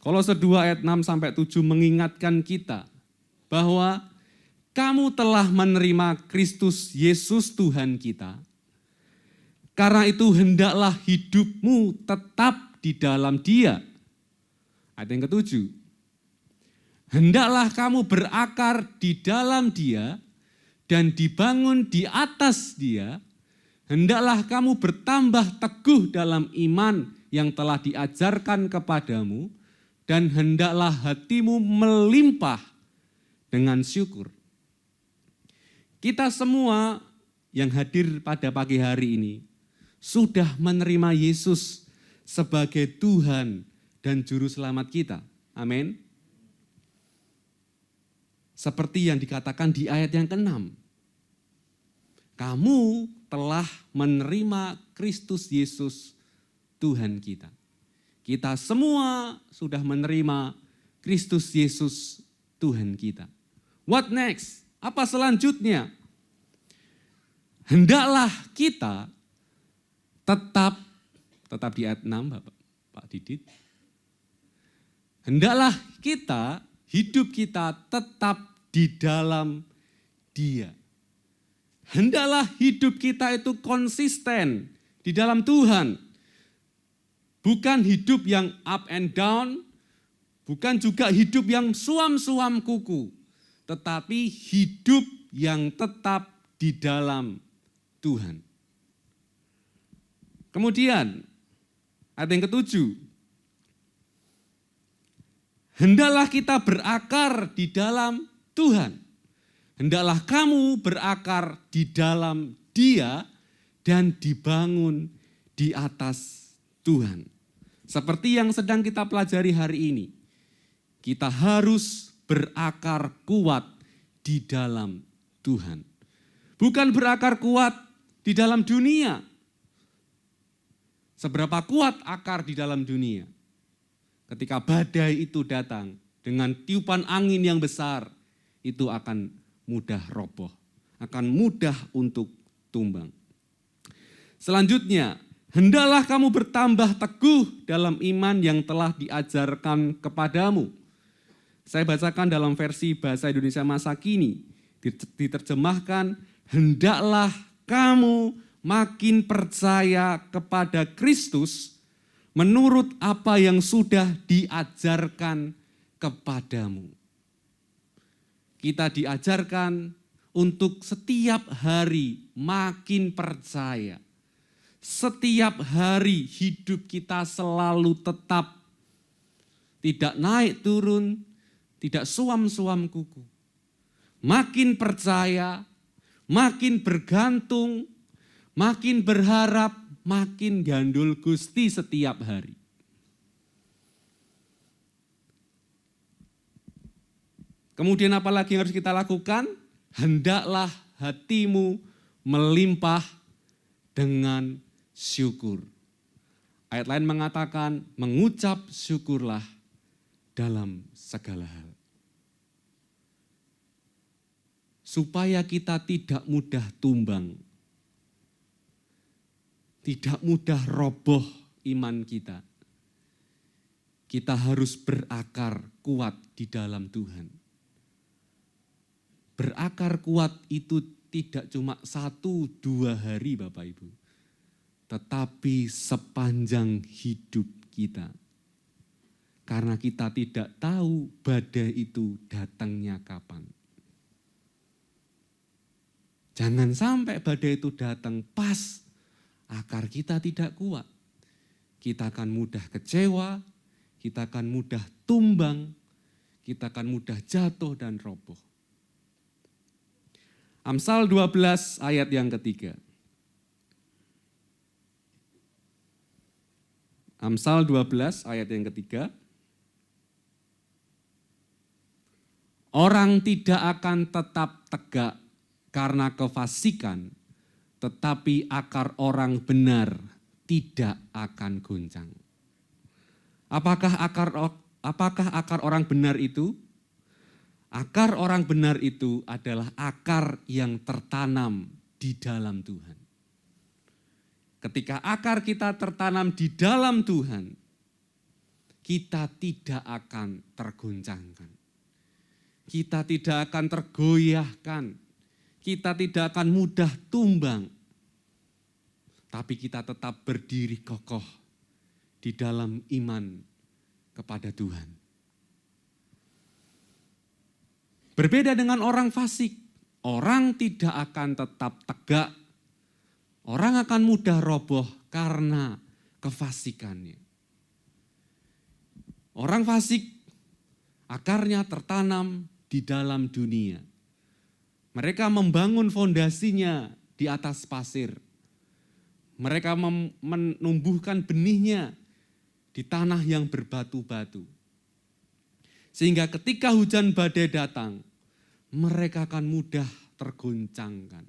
E: Kolose 2 ayat 6 sampai 7 mengingatkan kita bahwa kamu telah menerima Kristus Yesus Tuhan kita. Karena itu hendaklah hidupmu tetap di dalam Dia. Ayat yang ke-7. Hendaklah kamu berakar di dalam Dia dan dibangun di atas Dia. Hendaklah kamu bertambah teguh dalam iman yang telah diajarkan kepadamu, dan hendaklah hatimu melimpah dengan syukur. Kita semua yang hadir pada pagi hari ini sudah menerima Yesus sebagai Tuhan dan Juru Selamat kita. Amin. Seperti yang dikatakan di ayat yang ke-6. Kamu telah menerima Kristus Yesus Tuhan kita. Kita semua sudah menerima Kristus Yesus Tuhan kita. What next? Apa selanjutnya? Hendaklah kita tetap di ayat 6 Pak Didit. Hendaklah kita, hidup kita tetap di dalam Dia. Hendaklah hidup kita itu konsisten di dalam Tuhan. Bukan hidup yang up and down, bukan juga hidup yang suam-suam kuku, tetapi hidup yang tetap di dalam Tuhan. Kemudian, ayat yang ke-7. Hendaklah kita berakar di dalam Tuhan. Hendaklah kamu berakar di dalam Dia dan dibangun di atas Tuhan. Seperti yang sedang kita pelajari hari ini, kita harus berakar kuat di dalam Tuhan. Bukan berakar kuat di dalam dunia. Seberapa kuat akar di dalam dunia? Ketika badai itu datang dengan tiupan angin yang besar, itu akan mudah roboh, akan mudah untuk tumbang. Selanjutnya, hendaklah kamu bertambah teguh dalam iman yang telah diajarkan kepadamu. Saya bacakan dalam versi bahasa Indonesia masa kini, diterjemahkan, hendaklah kamu makin percaya kepada Kristus menurut apa yang sudah diajarkan kepadamu. Kita diajarkan untuk setiap hari makin percaya. Setiap hari hidup kita selalu tetap tidak naik turun, tidak suam-suam kuku. Makin percaya, makin bergantung, makin berharap, makin gandul Gusti setiap hari. Kemudian apa lagi yang harus kita lakukan? Hendaklah hatimu melimpah dengan syukur. Ayat lain mengatakan, mengucap syukurlah dalam segala hal. Supaya kita tidak mudah tumbang, tidak mudah roboh iman kita. Kita harus berakar kuat di dalam Tuhan. Berakar kuat itu tidak cuma 1-2 hari Bapak Ibu, tetapi sepanjang hidup kita. Karena kita tidak tahu badai itu datangnya kapan. Jangan sampai badai itu datang pas akar kita tidak kuat. Kita akan mudah kecewa, kita akan mudah tumbang, kita akan mudah jatuh dan roboh. Amsal 12 ayat yang ketiga. Amsal 12 ayat yang ketiga. Orang tidak akan tetap tegak karena kefasikan, tetapi akar orang benar tidak akan goncang. Apakah akar orang benar itu? Akar orang benar itu adalah akar yang tertanam di dalam Tuhan. Ketika akar kita tertanam di dalam Tuhan, kita tidak akan tergoncangkan. Kita tidak akan tergoyahkan. Kita tidak akan mudah tumbang. Tapi kita tetap berdiri kokoh di dalam iman kepada Tuhan. Berbeda dengan orang fasik, orang tidak akan tetap tegak. Orang akan mudah roboh karena kefasikannya. Orang fasik akarnya tertanam di dalam dunia. Mereka membangun fondasinya di atas pasir. Mereka menumbuhkan benihnya di tanah yang berbatu-batu. Sehingga ketika hujan badai datang, mereka akan mudah tergoncangkan.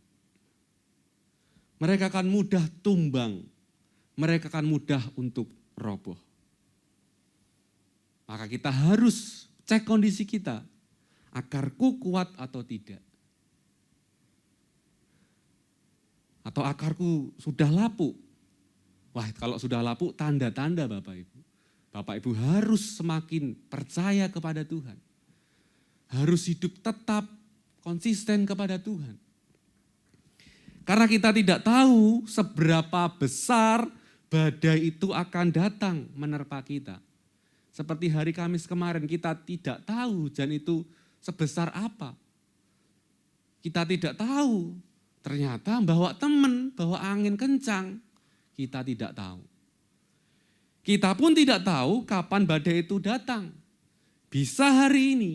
E: Mereka akan mudah tumbang. Mereka akan mudah untuk roboh. Maka kita harus cek kondisi kita. Akarku kuat atau tidak? Atau akarku sudah lapuk? Wah, kalau sudah lapuk tanda-tanda Bapak Ibu. Bapak Ibu harus semakin percaya kepada Tuhan. Harus hidup tetap konsisten kepada Tuhan. Karena kita tidak tahu seberapa besar badai itu akan datang menerpa kita. Seperti hari Kamis kemarin kita tidak tahu hujan itu sebesar apa. Kita tidak tahu. Ternyata bawa teman, bawa angin kencang. Kita tidak tahu. Kita pun tidak tahu kapan badai itu datang. Bisa hari ini,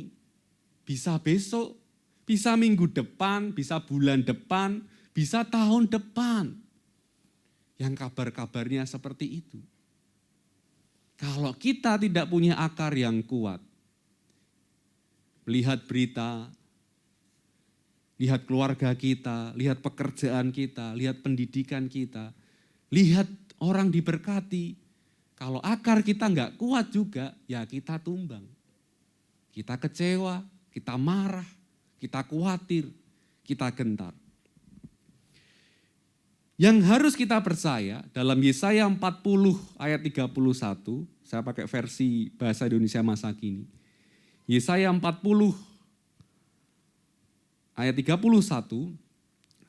E: bisa besok, bisa minggu depan, bisa bulan depan, bisa tahun depan. Yang kabar-kabarnya seperti itu. Kalau kita tidak punya akar yang kuat, melihat berita, lihat keluarga kita, lihat pekerjaan kita, lihat pendidikan kita, lihat orang diberkati. Kalau akar kita nggak kuat juga, ya kita tumbang. Kita kecewa, kita marah, kita khawatir, kita gentar. Yang harus kita percaya dalam Yesaya 40 ayat 31, saya pakai versi bahasa Indonesia masa kini. Yesaya 40 ayat 31,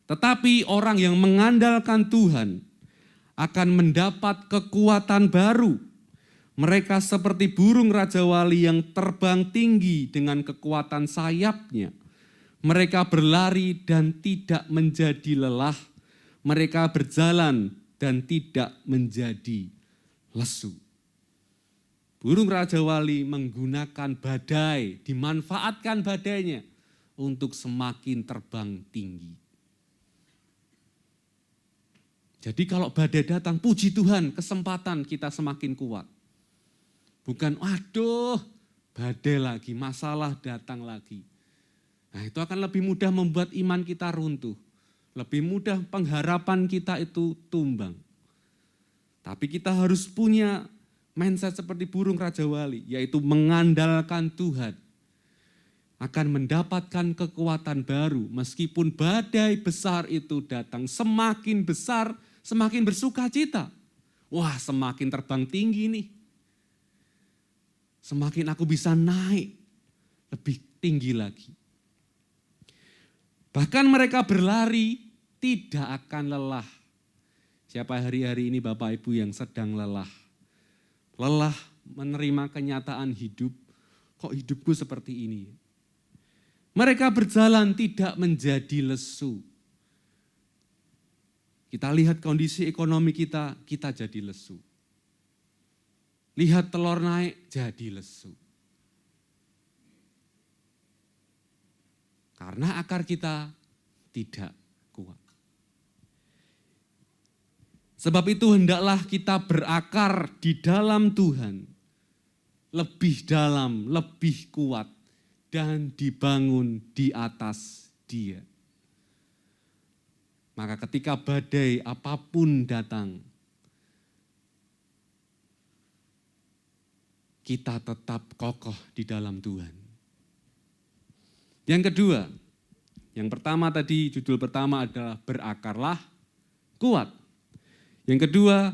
E: tetapi orang yang mengandalkan Tuhan akan mendapat kekuatan baru. Mereka seperti burung rajawali yang terbang tinggi dengan kekuatan sayapnya. Mereka berlari dan tidak menjadi lelah. Mereka berjalan dan tidak menjadi lesu. Burung rajawali menggunakan badai, dimanfaatkan badainya untuk semakin terbang tinggi. Jadi kalau badai datang, puji Tuhan, kesempatan kita semakin kuat. Bukan, aduh, badai lagi, masalah datang lagi. Nah itu akan lebih mudah membuat iman kita runtuh. Lebih mudah pengharapan kita itu tumbang. Tapi kita harus punya mindset seperti burung rajawali, yaitu mengandalkan Tuhan. Akan mendapatkan kekuatan baru, meskipun badai besar itu datang, semakin besar, semakin bersuka cita. Wah, semakin terbang tinggi nih. Semakin aku bisa naik lebih tinggi lagi. Bahkan mereka berlari tidak akan lelah. Siapa hari-hari ini Bapak Ibu yang sedang lelah? Lelah menerima kenyataan hidup, kok hidupku seperti ini. Mereka berjalan tidak menjadi lesu. Kita lihat kondisi ekonomi kita jadi lesu. Lihat telur naik, jadi lesu. Karena akar kita tidak kuat. Sebab itu hendaklah kita berakar di dalam Tuhan. Lebih dalam, lebih kuat. Dan dibangun di atas Dia. Maka ketika badai apapun datang, kita tetap kokoh di dalam Tuhan. Yang kedua, yang pertama tadi, judul pertama adalah berakarlah kuat. Yang kedua,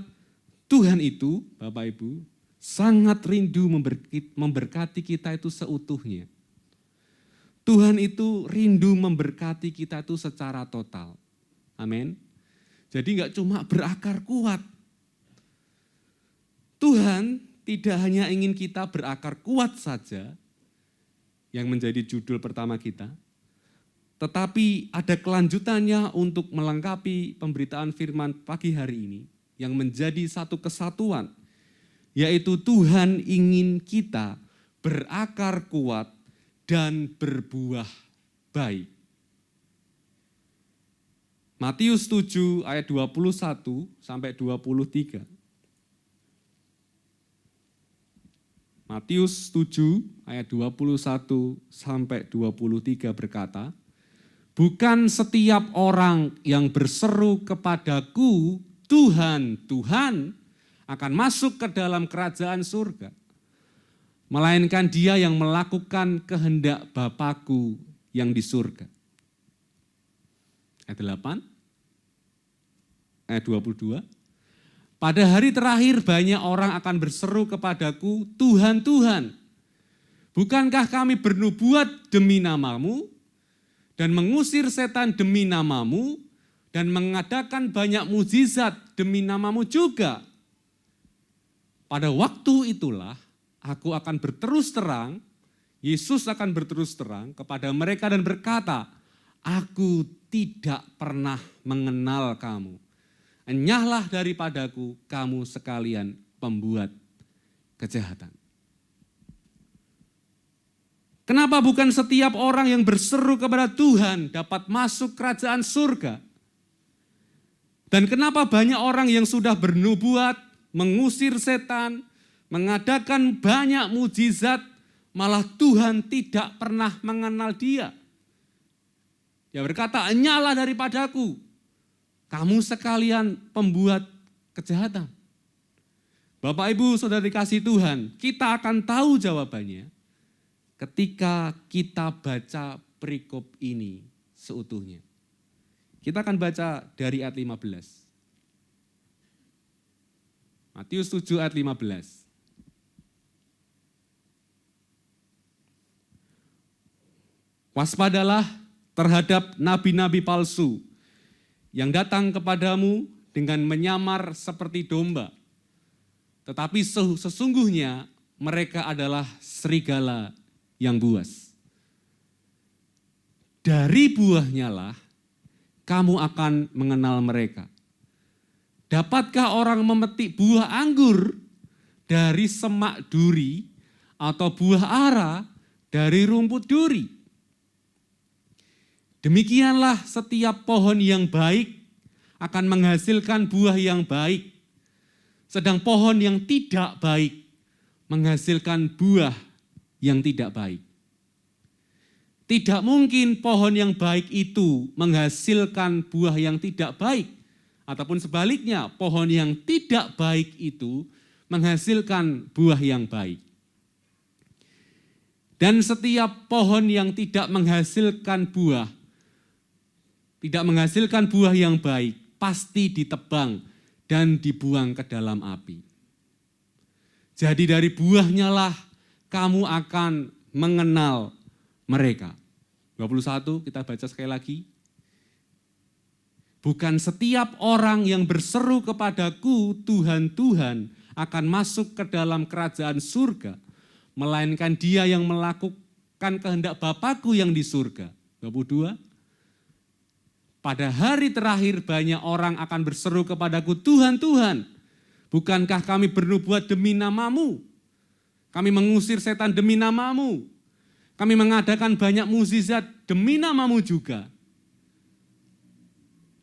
E: Tuhan itu, Bapak Ibu, sangat rindu memberkati kita itu seutuhnya. Tuhan itu rindu memberkati kita itu secara total. Amin. Jadi enggak cuma berakar kuat. Tuhan tidak hanya ingin kita berakar kuat saja, yang menjadi judul pertama kita, tetapi ada kelanjutannya untuk melengkapi pemberitaan firman pagi hari ini, yang menjadi satu kesatuan, yaitu Tuhan ingin kita berakar kuat dan berbuah baik. Matius 7 ayat 21 sampai 23. Matius 7 ayat 21 sampai 23 berkata, bukan setiap orang yang berseru kepadaku, Tuhan, Tuhan, akan masuk ke dalam kerajaan surga, melainkan dia yang melakukan kehendak Bapa-Ku yang di surga. Ayat 8, ayat 22. Pada hari terakhir banyak orang akan berseru kepadaku, Tuhan, Tuhan, bukankah kami bernubuat demi namamu, dan mengusir setan demi namamu, dan mengadakan banyak mujizat demi namamu juga? Pada waktu itulah, aku akan berterus terang, Yesus akan berterus terang kepada mereka dan berkata, aku tidak pernah mengenal kamu. Enyahlah daripadaku kamu sekalian pembuat kejahatan. Kenapa bukan setiap orang yang berseru kepada Tuhan dapat masuk kerajaan surga? Dan kenapa banyak orang yang sudah bernubuat, mengusir setan, mengadakan banyak mujizat, malah Tuhan tidak pernah mengenal dia? Dia berkata, enyahlah daripadaku, kamu sekalian pembuat kejahatan. Bapak Ibu Saudara dikasih Tuhan, kita akan tahu jawabannya ketika kita baca perikop ini seutuhnya. Kita akan baca dari ayat 15. Matius 7 ayat 15. Waspadalah terhadap nabi-nabi palsu yang datang kepadamu dengan menyamar seperti domba, tetapi sesungguhnya mereka adalah serigala yang buas. Dari buahnya lah kamu akan mengenal mereka. Dapatkah orang memetik buah anggur dari semak duri atau buah ara dari rumput duri? Demikianlah setiap pohon yang baik akan menghasilkan buah yang baik, sedang pohon yang tidak baik menghasilkan buah yang tidak baik. Tidak mungkin pohon yang baik itu menghasilkan buah yang tidak baik, ataupun sebaliknya pohon yang tidak baik itu menghasilkan buah yang baik. Dan setiap pohon yang tidak menghasilkan buah yang baik, pasti ditebang dan dibuang ke dalam api. Jadi dari buahnya lah kamu akan mengenal mereka. 21 kita baca sekali lagi. Bukan setiap orang yang berseru kepadaku, Tuhan, Tuhan, akan masuk ke dalam kerajaan surga, melainkan dia yang melakukan kehendak Bapakku yang di surga. 22. Pada hari terakhir banyak orang akan berseru kepadaku, Tuhan, Tuhan, bukankah kami bernubuat demi namamu? Kami mengusir setan demi namamu. Kami mengadakan banyak mukjizat demi namamu juga.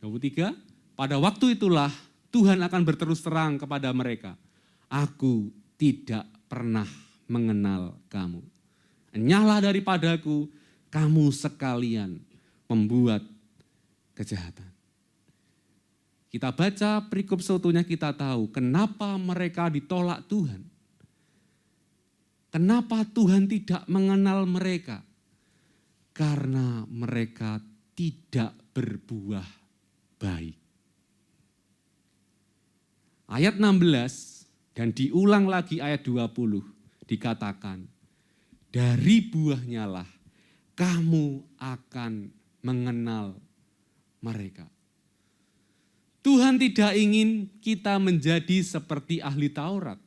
E: 23. Pada waktu itulah Tuhan akan berterus terang kepada mereka. Aku tidak pernah mengenal kamu. Enyahlah daripadaku, kamu sekalian membuat kejahatan. Kita baca perikop seutuhnya, kita tahu kenapa mereka ditolak Tuhan. Kenapa Tuhan tidak mengenal mereka? Karena mereka tidak berbuah baik. Ayat 16 dan diulang lagi ayat 20 dikatakan, dari buahnya lah kamu akan mengenal mereka. Tuhan tidak ingin kita menjadi seperti ahli Taurat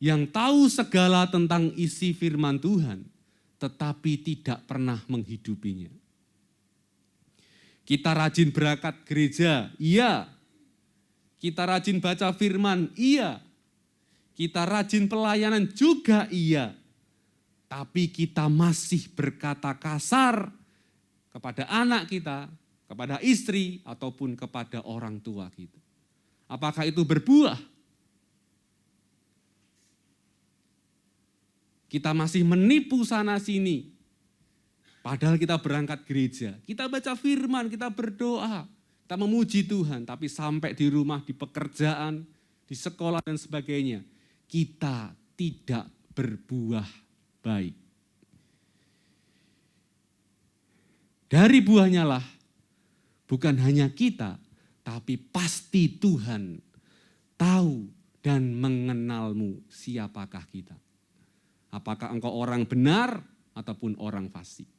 E: yang tahu segala tentang isi firman Tuhan, tetapi tidak pernah menghidupinya. Kita rajin berangkat gereja, iya. Kita rajin baca firman, iya. Kita rajin pelayanan juga, iya. Tapi kita masih berkata kasar kepada anak kita, kepada istri, ataupun kepada orang tua kita. Apakah itu berbuah? Kita masih menipu sana sini. Padahal kita berangkat gereja, kita baca firman, kita berdoa, kita memuji Tuhan. Tapi sampai di rumah, di pekerjaan, di sekolah dan sebagainya, kita tidak berbuah baik. Dari buahnya lah, bukan hanya kita, tapi pasti Tuhan tahu dan mengenalmu siapakah kita. Apakah engkau orang benar ataupun orang fasik.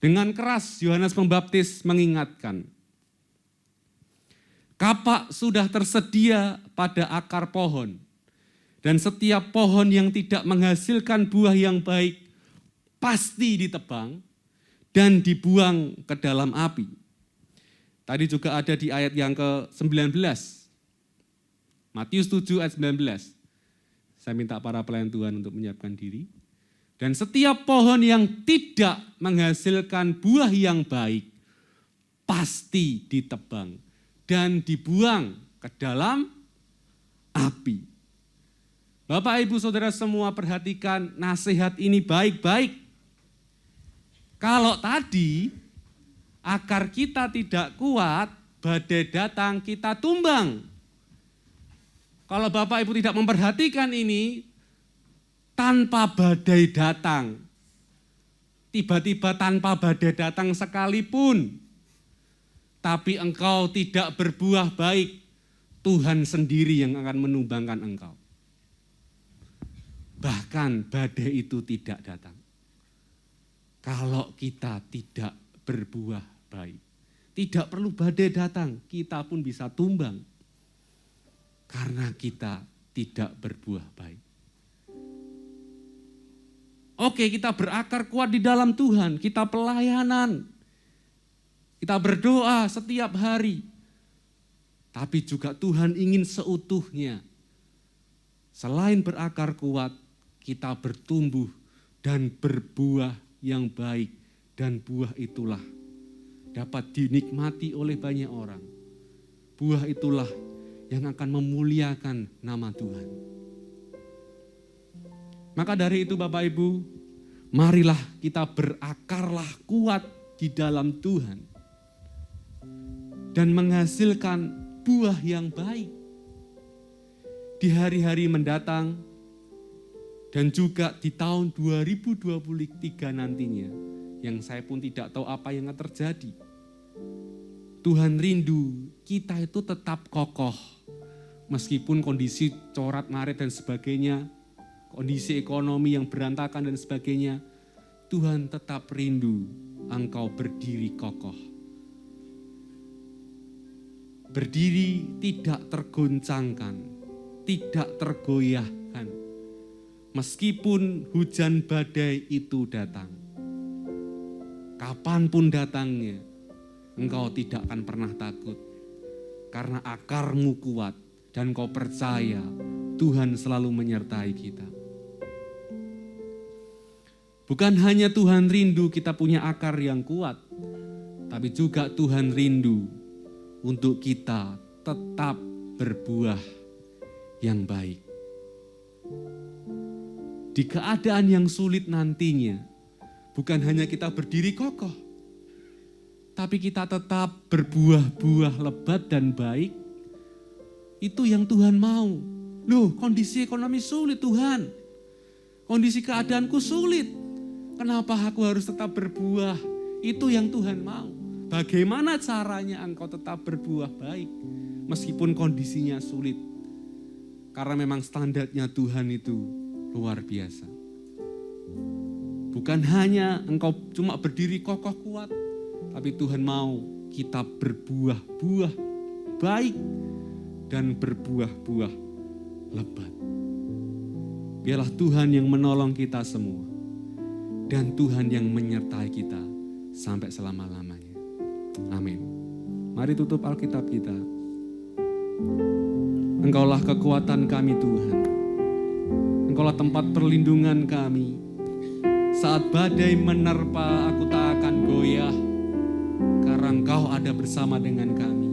E: Dengan keras Yohanes Pembaptis mengingatkan, kapak sudah tersedia pada akar pohon, dan setiap pohon yang tidak menghasilkan buah yang baik pasti ditebang dan dibuang ke dalam api. Tadi juga ada di ayat yang ke-19, Matius 7 ayat 19. Saya minta para pelayan Tuhan untuk menyiapkan diri. Dan setiap pohon yang tidak menghasilkan buah yang baik, pasti ditebang dan dibuang ke dalam api. Bapak, Ibu, Saudara semua perhatikan nasihat ini baik-baik. Kalau tadi akar kita tidak kuat, badai datang kita tumbang. Kalau Bapak Ibu tidak memperhatikan ini, tanpa badai datang, tiba-tiba tanpa badai datang sekalipun, tapi engkau tidak berbuah baik, Tuhan sendiri yang akan menumbangkan engkau. Bahkan badai itu tidak datang. Kalau kita tidak berbuah baik, tidak perlu badai datang, kita pun bisa tumbang. Karena kita tidak berbuah baik. Oke, kita berakar kuat di dalam Tuhan, kita pelayanan, kita berdoa setiap hari. Tapi juga Tuhan ingin seutuhnya. Selain berakar kuat, kita bertumbuh dan berbuah yang baik. Dan buah itulah dapat dinikmati oleh banyak orang. Buah itulah yang akan memuliakan nama Tuhan. Maka dari itu Bapak Ibu, marilah kita berakarlah kuat di dalam Tuhan. Dan menghasilkan buah yang baik. Di hari-hari mendatang dan juga di tahun 2023 nantinya, yang saya pun tidak tahu apa yang akan terjadi. Tuhan rindu kita itu tetap kokoh. Meskipun kondisi corat-ngarit dan sebagainya, kondisi ekonomi yang berantakan dan sebagainya, Tuhan tetap rindu engkau berdiri kokoh. Berdiri tidak tergoncangkan, tidak tergoyahkan. Meskipun hujan badai itu datang, kapanpun datangnya, engkau tidak akan pernah takut. Karena akarmu kuat dan kau percaya Tuhan selalu menyertai kita. Bukan hanya Tuhan rindu kita punya akar yang kuat, tapi juga Tuhan rindu untuk kita tetap berbuah yang baik. Di keadaan yang sulit nantinya, bukan hanya kita berdiri kokoh, tapi kita tetap berbuah-buah lebat dan baik. Itu yang Tuhan mau. Loh, kondisi ekonomi sulit Tuhan. Kondisi keadaanku sulit. Kenapa aku harus tetap berbuah? Itu yang Tuhan mau. Bagaimana caranya engkau tetap berbuah baik meskipun kondisinya sulit? Karena memang standarnya Tuhan itu luar biasa. Bukan hanya engkau cuma berdiri kokoh kuat, tapi Tuhan mau kita berbuah-buah baik dan berbuah-buah lebat. Biarlah Tuhan yang menolong kita semua. Dan Tuhan yang menyertai kita sampai selama-lamanya. Amin. Mari tutup Alkitab kita. Engkaulah kekuatan kami Tuhan. Engkaulah tempat perlindungan kami. Saat badai menerpa aku tak akan goyah. Karena Engkau ada bersama dengan kami.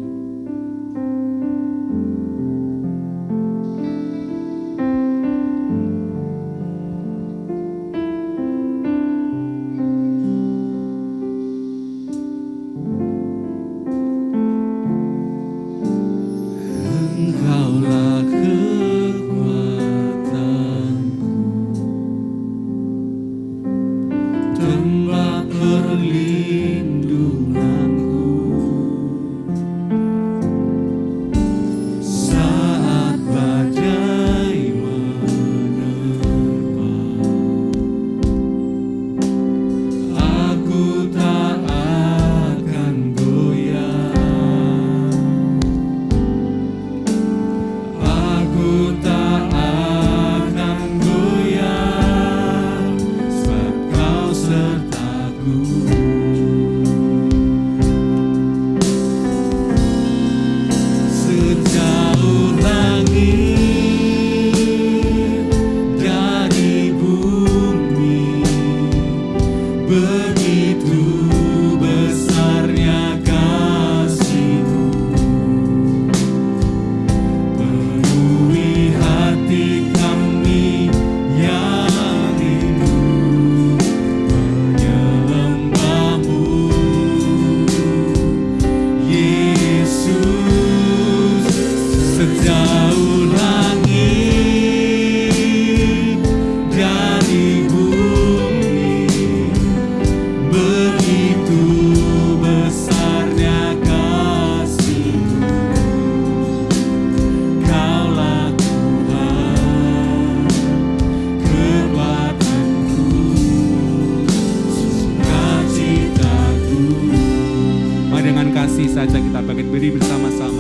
E: Saja kita bangkit berdiri bersama-sama.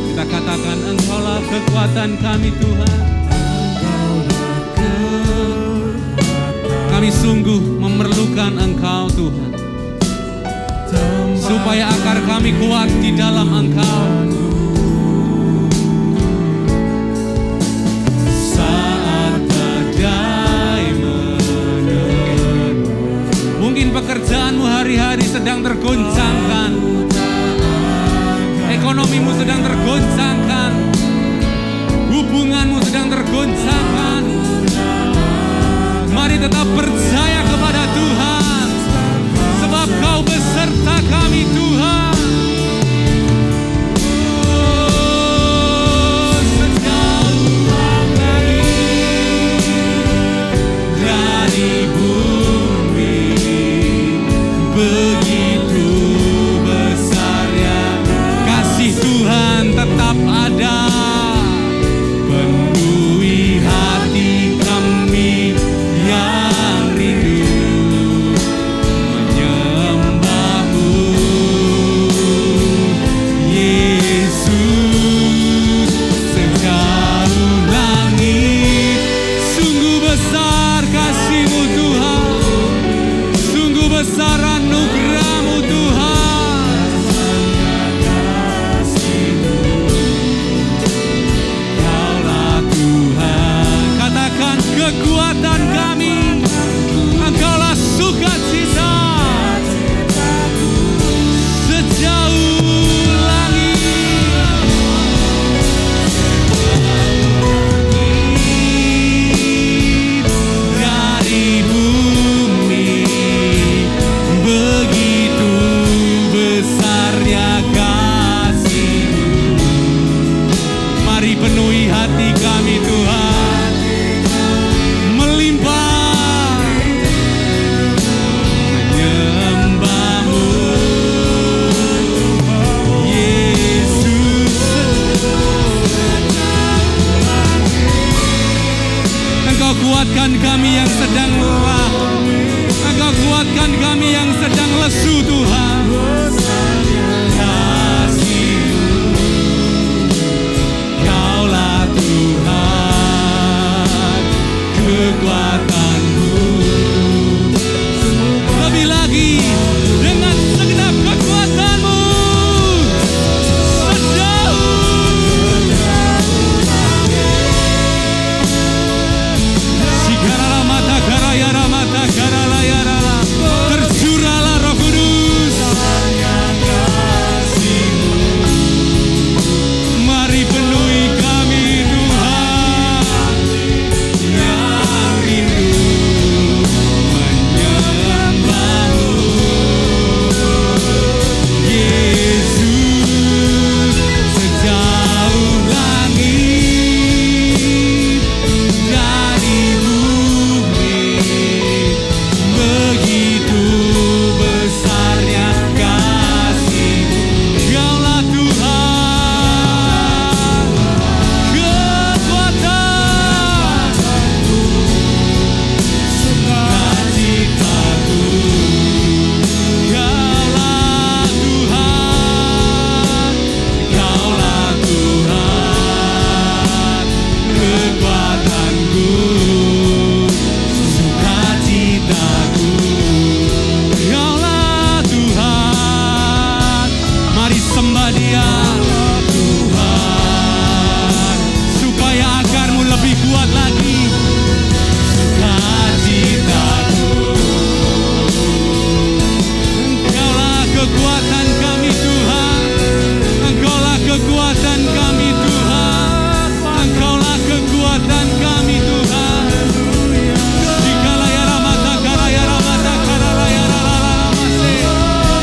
E: Kita katakan Engkaulah kekuatan kami Tuhan. Kami sungguh memerlukan Engkau Tuhan. Supaya akar kami kuat di dalam Engkau. Saat badai menerpa, mungkin pekerjaanmu hari-hari sedang tergoncangkan. Ekonomimu sedang tergoncangkan, hubunganmu sedang tergoncangkan. Mari tetap percaya kepada Tuhan, sebab Kau beserta kami Tuhan. Sejauh lagi dari bumi, begitu Tuhan tetap ada, penuhi hati kami yang rindu. kuatkan kami yang sedang lelah. Engkau kuatkan kami yang sedang lesu Tuhan. Kasih-Mu, Kaulah Tuhan, kekuatan-Mu. Lebih lagi dengan segenap kekuatan-Mu. Tercurahlah Roh Kudus. Mari penuhi kami Tuhan, yang rindu menyembah-Mu. Yesus, sejauh langit dari bumi, begitu besarnya kasih-Mu. Kaulah Tuhan, kekuatan, sukacitaku. Kaulah Tuhan, Kaulah Tuhan, kekuatanku, sukacitaku. Kaulah Tuhan, mari sembah Dia Tuhan, supaya akarmu lebih kuat lagi. Sukacitaku, Engkaulah kekuatan kami Tuhan, Engkaulah kekuatan kami Tuhan, Engkaulah kekuatan kami Tuhan.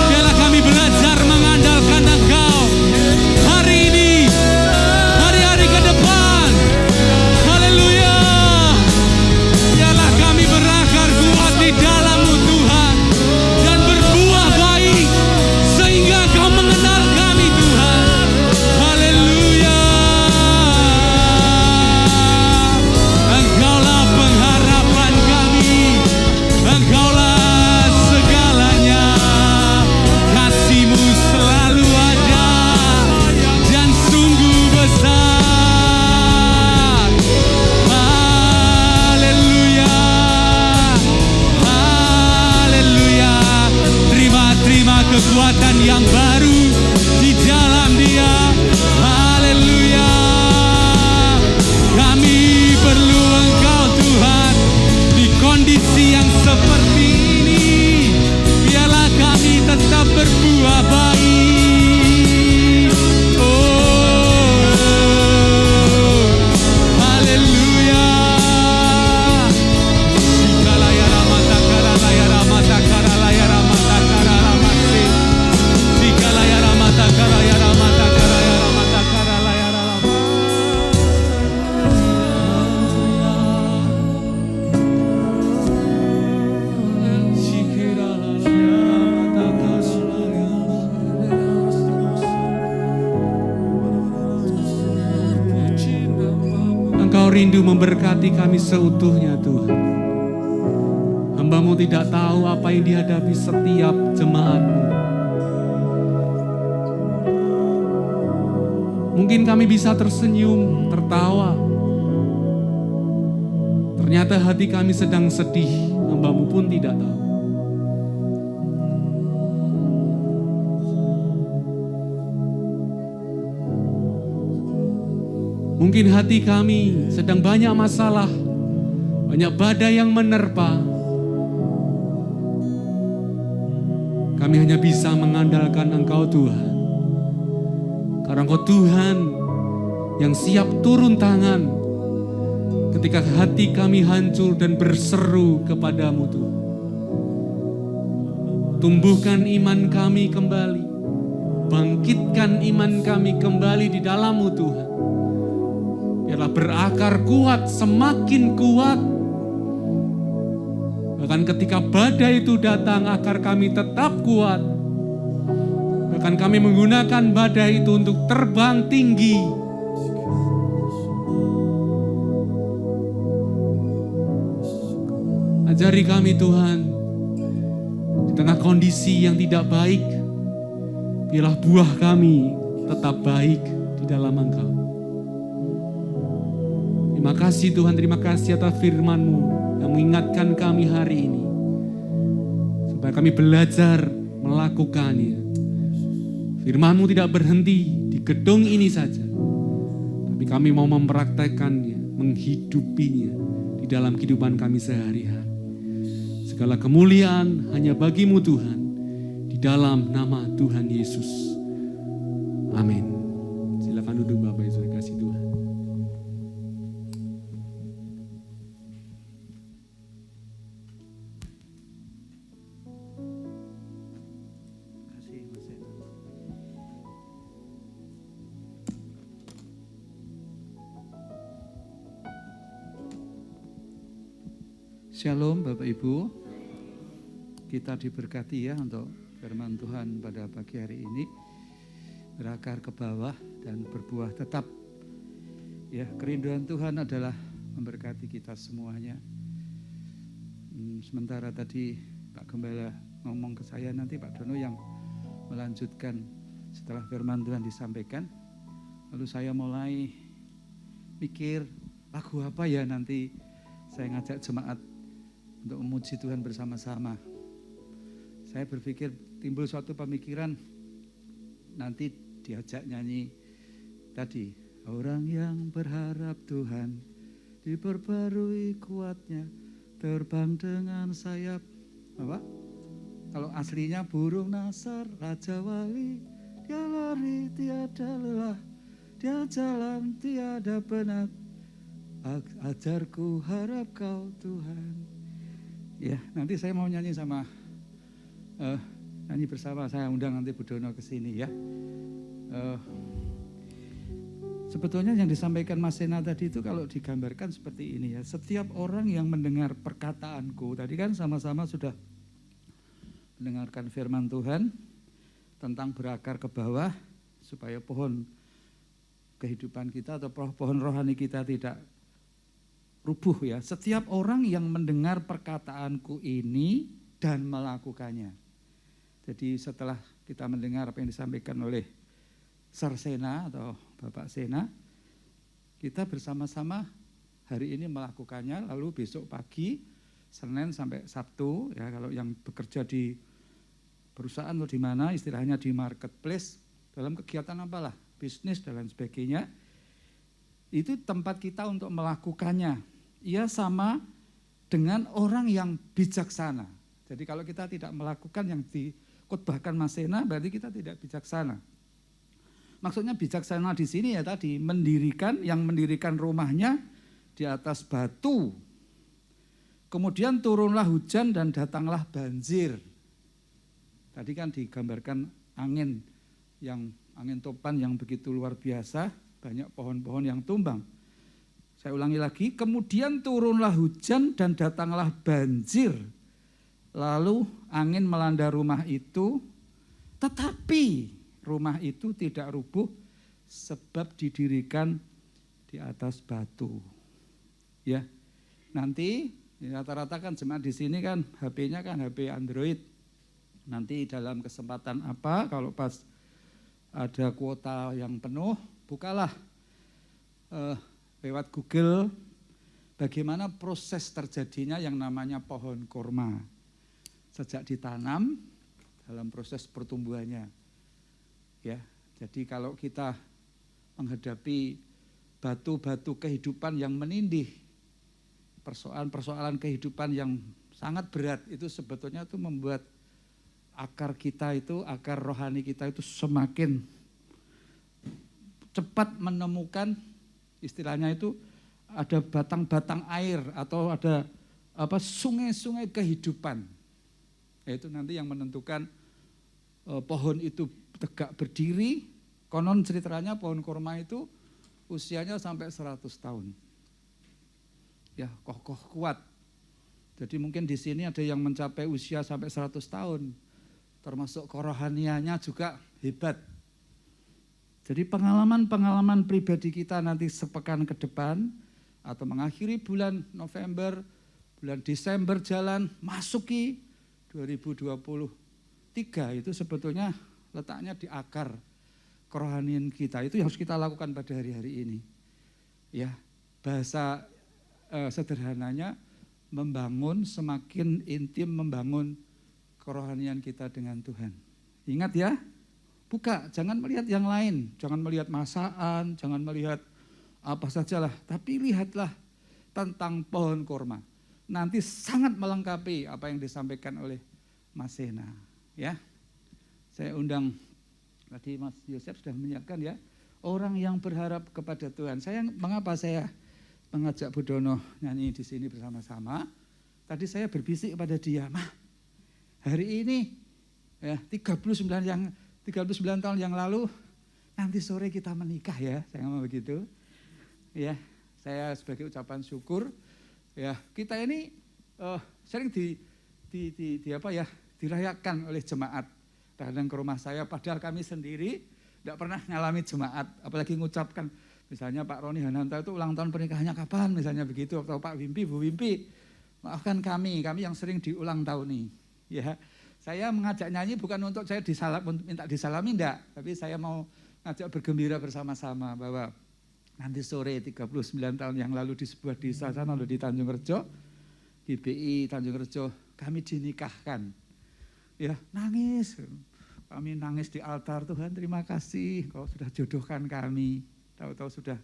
E: Biarlah kami belajar mengandalkan Engkau hari ini, hari-hari ke depan. Haleluya. Biarlah kami berakar kuat di dalam-Mu Tuhan, dan berbuah baik sehingga Engkau mengenal kami Tuhan. Haleluya. Engkaulah pengharapan kami, Engkaulah segalanya. Kasih-Mu selalu ada dan sungguh besar. Haleluya, haleluya. Terima kekuatan yang baru di dalam Dia. Haleluya. Kami perlu Engkau Tuhan di kondisi yang seperti ini. Biarlah kami tetap berbuah baik. Oh, haleluya. Sikalaya ramata karalaya ramata karalaya ramata kararamase. Sikalaya ramata karaya ramata karaya ramata karalaya ramata. Engkau rindu memberkati kami seutuhnya Tuhan. Hamba-Mu tidak tahu apa yang dihadapi setiap jemaat-Mu. Mungkin kami bisa tersenyum, tertawa. Ternyata hati kami sedang sedih, hamba-Mu pun tidak tahu. Mungkin hati kami sedang banyak masalah, banyak badai yang menerpa. Kami hanya bisa mengandalkan Engkau Tuhan. Karena Engkau Tuhan yang siap turun tangan ketika hati kami hancur dan berseru kepadamu Tuhan. Tumbuhkan iman kami kembali, bangkitkan iman kami kembali di dalam-Mu Tuhan. Biarlah berakar kuat, semakin kuat. Bahkan ketika badai itu datang, akar kami tetap kuat. Bahkan kami menggunakan badai itu untuk terbang tinggi. Ajari kami Tuhan, di tengah kondisi yang tidak baik, biarlah buah kami tetap baik di dalam Engkau. Terima kasih Tuhan, terima kasih atas firman-Mu yang mengingatkan kami hari ini. Supaya kami belajar melakukannya. Firman-Mu tidak berhenti di gedung ini saja. Tapi kami mau mempraktekannya, menghidupinya di dalam kehidupan kami sehari-hari. Segala kemuliaan hanya bagi-Mu Tuhan, di dalam nama Tuhan Yesus. Amin. Silakan duduk Bapak Yesus, kasih Tuhan.
F: Shalom Bapak Ibu, kita diberkati ya untuk firman Tuhan pada pagi hari ini. Berakar ke bawah dan berbuah tetap. Ya, kerinduan Tuhan adalah memberkati kita semuanya. Sementara tadi Pak Gembala ngomong ke saya, nanti Pak Dono yang melanjutkan setelah firman Tuhan disampaikan. Lalu saya mulai mikir lagu apa ya nanti saya ngajak jemaat untuk memuji Tuhan bersama-sama. Saya berpikir timbul suatu pemikiran, nanti diajak nyanyi tadi, orang yang berharap Tuhan diperbarui kuatnya, terbang dengan sayap apa? Kalau aslinya burung nasar, raja wali, dia lari tiada lelah, dia jalan tiada penat, ajarku harap kau Tuhan. Ya, nanti saya mau nyanyi sama nyanyi bersama, saya undang nanti Bu Dono ke sini ya. Sebetulnya yang disampaikan Mas Sena tadi itu kalau digambarkan seperti ini ya. Setiap orang yang mendengar perkataanku, tadi kan sama-sama sudah mendengarkan firman Tuhan tentang berakar ke bawah supaya pohon kehidupan kita atau pohon rohani kita tidak rubuh ya. Setiap orang yang mendengar perkataanku ini dan melakukannya. Jadi setelah kita mendengar apa yang disampaikan oleh Sir Sena atau Bapak Sena, kita bersama-sama hari ini melakukannya, lalu besok pagi, Senin sampai Sabtu, ya kalau yang bekerja di perusahaan atau di mana, istilahnya di marketplace, dalam kegiatan apalah, bisnis dan lain sebagainya, itu tempat kita untuk melakukannya. Ia sama dengan orang yang bijaksana. Jadi kalau kita tidak melakukan yang dikutbahkan Mas Sena, berarti kita tidak bijaksana. Maksudnya bijaksana di sini ya tadi, mendirikan rumahnya di atas batu. Kemudian turunlah hujan dan datanglah banjir. Tadi kan digambarkan angin topan yang begitu luar biasa, banyak pohon-pohon yang tumbang. Saya ulangi lagi, kemudian turunlah hujan dan datanglah banjir. Lalu angin melanda rumah itu, tetapi rumah itu tidak rubuh sebab didirikan di atas batu. Ya, nanti rata-rata kan jemaat di sini kan HP-nya kan HP Android. Nanti dalam kesempatan apa, kalau pas ada kuota yang penuh, bukalah lewat Google bagaimana proses terjadinya yang namanya pohon kurma. Sejak ditanam dalam proses pertumbuhannya. Ya, jadi kalau kita menghadapi batu-batu kehidupan yang menindih, persoalan-persoalan kehidupan yang sangat berat, itu sebetulnya itu membuat akar kita itu, akar rohani kita itu semakin cepat menemukan, istilahnya itu ada batang-batang air atau ada sungai-sungai kehidupan. Yaitu nanti yang menentukan pohon itu tegak berdiri. Konon ceritanya pohon kurma itu usianya sampai 100 tahun. Ya, kokoh kuat. Jadi mungkin di sini ada yang mencapai usia sampai 100 tahun. Termasuk kerohaniannya juga hebat. Jadi pengalaman-pengalaman pribadi kita nanti sepekan ke depan atau mengakhiri bulan November, bulan Desember jalan, masuki 2023 itu sebetulnya letaknya di akar kerohanian kita. Itu yang harus kita lakukan pada hari-hari ini. Ya, bahasa sederhananya membangun, semakin intim membangun kerohanian kita dengan Tuhan. Ingat ya, buka, jangan melihat yang lain, jangan melihat masakan, jangan melihat apa sajalah, tapi lihatlah tentang pohon korma. Nanti sangat melengkapi apa yang disampaikan oleh Mas Sena. Ya, saya undang tadi Mas Yosef sudah menyiapkan ya, orang yang berharap kepada Tuhan. Mengapa saya mengajak Bu Dono nyanyi di sini bersama-sama? Tadi saya berbisik kepada dia, Mah, hari ini ya 39 tahun yang lalu, nanti sore kita menikah ya, saya ngomong begitu. Ya, saya sebagai ucapan syukur. Ya, kita ini sering dirayakan oleh jemaat. Datang ke rumah saya, padahal kami sendiri tidak pernah ngalami jemaat, apalagi ngucapkan, misalnya Pak Roni Hananta itu ulang tahun pernikahannya kapan, misalnya begitu, atau Pak Wimpi, Bu Wimpi, maafkan kami yang sering diulang tahun nih. Ya, saya mengajak nyanyi bukan untuk saya minta disalami, enggak, tapi saya mau ngajak bergembira bersama-sama bahwa nanti sore 39 tahun yang lalu di sebuah desa sana di Tanjung Rejo, GBI Tanjung Rejo, kami dinikahkan. Ya, nangis. Kami nangis di altar, Tuhan terima kasih Kau sudah jodohkan kami. Tahu-tahu sudah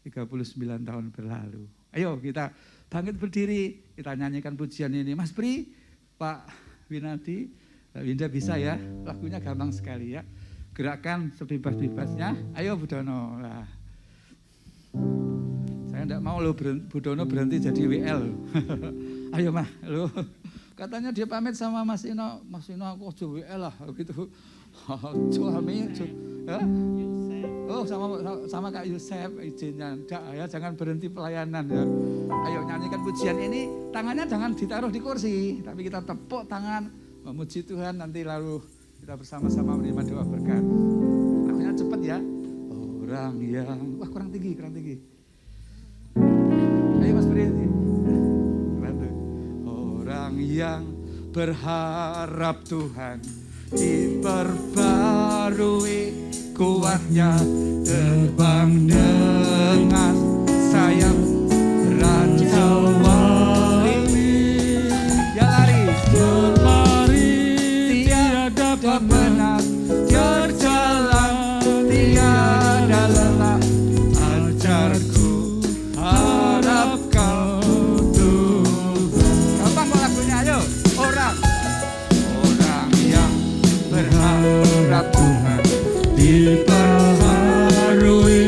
F: 39 tahun berlalu. Ayo kita bangkit berdiri, kita nyanyikan pujian ini. Mas Pri, Pak Winadi, Winda bisa ya, lagunya gampang sekali ya. Gerakan sebebas-bebasnya, ayo Bu Dono lah. Saya enggak mau lo Bu Dono berhenti jadi WL. Ayo Mah, lo. Katanya dia pamit sama Mas Ino aku aja WL lah gitu. Suami ya? Oh sama Kak Yusef izinnya. Enggak ya, jangan berhenti pelayanan ya. Ayo nyanyikan pujian ini, tangannya jangan ditaruh di kursi, tapi kita tepuk tangan memuji Tuhan, nanti lalu kita bersama-sama menerima doa berkat. Lagunya cepet ya. Orang yang, wah kurang tinggi. Ayo Mas Bri. Bantu. Orang yang berharap Tuhan diperbarui kuatnya, terbang dengan sayap Raja Wali. Ya lari tiada pemenang, berjalan tiada lelah, ajarku harap Kau Tuhan. Gampang kok lagunya, ayo. Orang yang berharap Tuhan diperbarui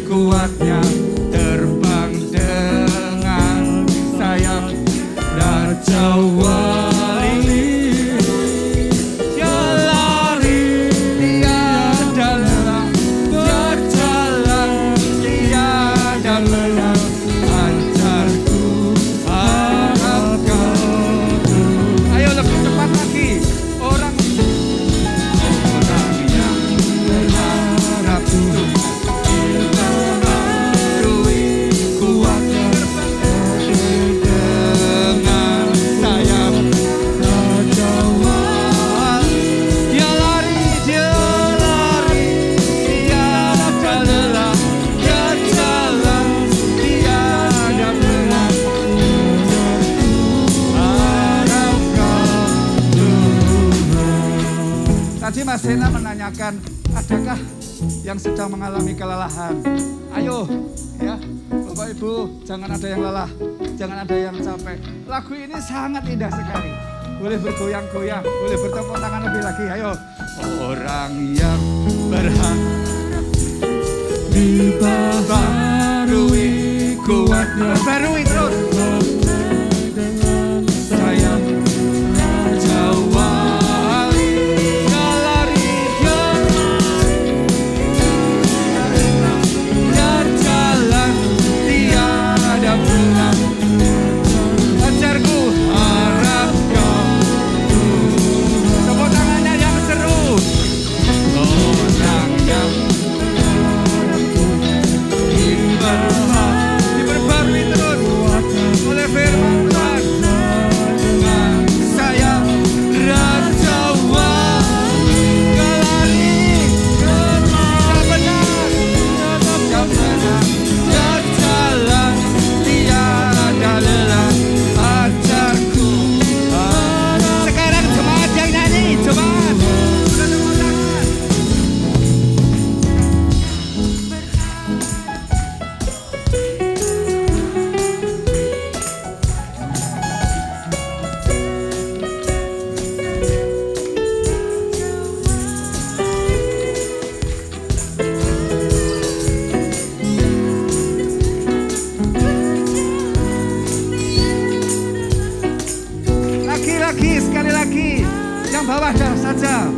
F: kuatnya, terbang dengan sayap Raja Wali. Dia lari tiada lelah, berjalan tiada lelah, ajarku harap Kau Tuhan. Ayo lebih cepat lagi. Orang yang berharap Tuhan diperbarui kuatnya, dengan sayap Raja Wali. Dia lari tiada lelah, berjalan tiada lelah, harap Kau Tuhan. Tadi Mas Sena menanyakan, adakah yang sedang mengalami kelelahan? Ayo ya Bapak Ibu, jangan ada yang lelah, jangan ada yang capek. Lagu ini sangat indah sekali. Boleh bergoyang-goyang, boleh bertepuk tangan lebih lagi. Ayo. Orang yang berharap diperbarui kuatnya, barui terus sayap Raja Wali. Dia lari berjalan tiada pulang, ajarku harap Kau Tuhan. Tepuk tangannya yang seru. Orang yang diperbarui terus Yang bawah saja.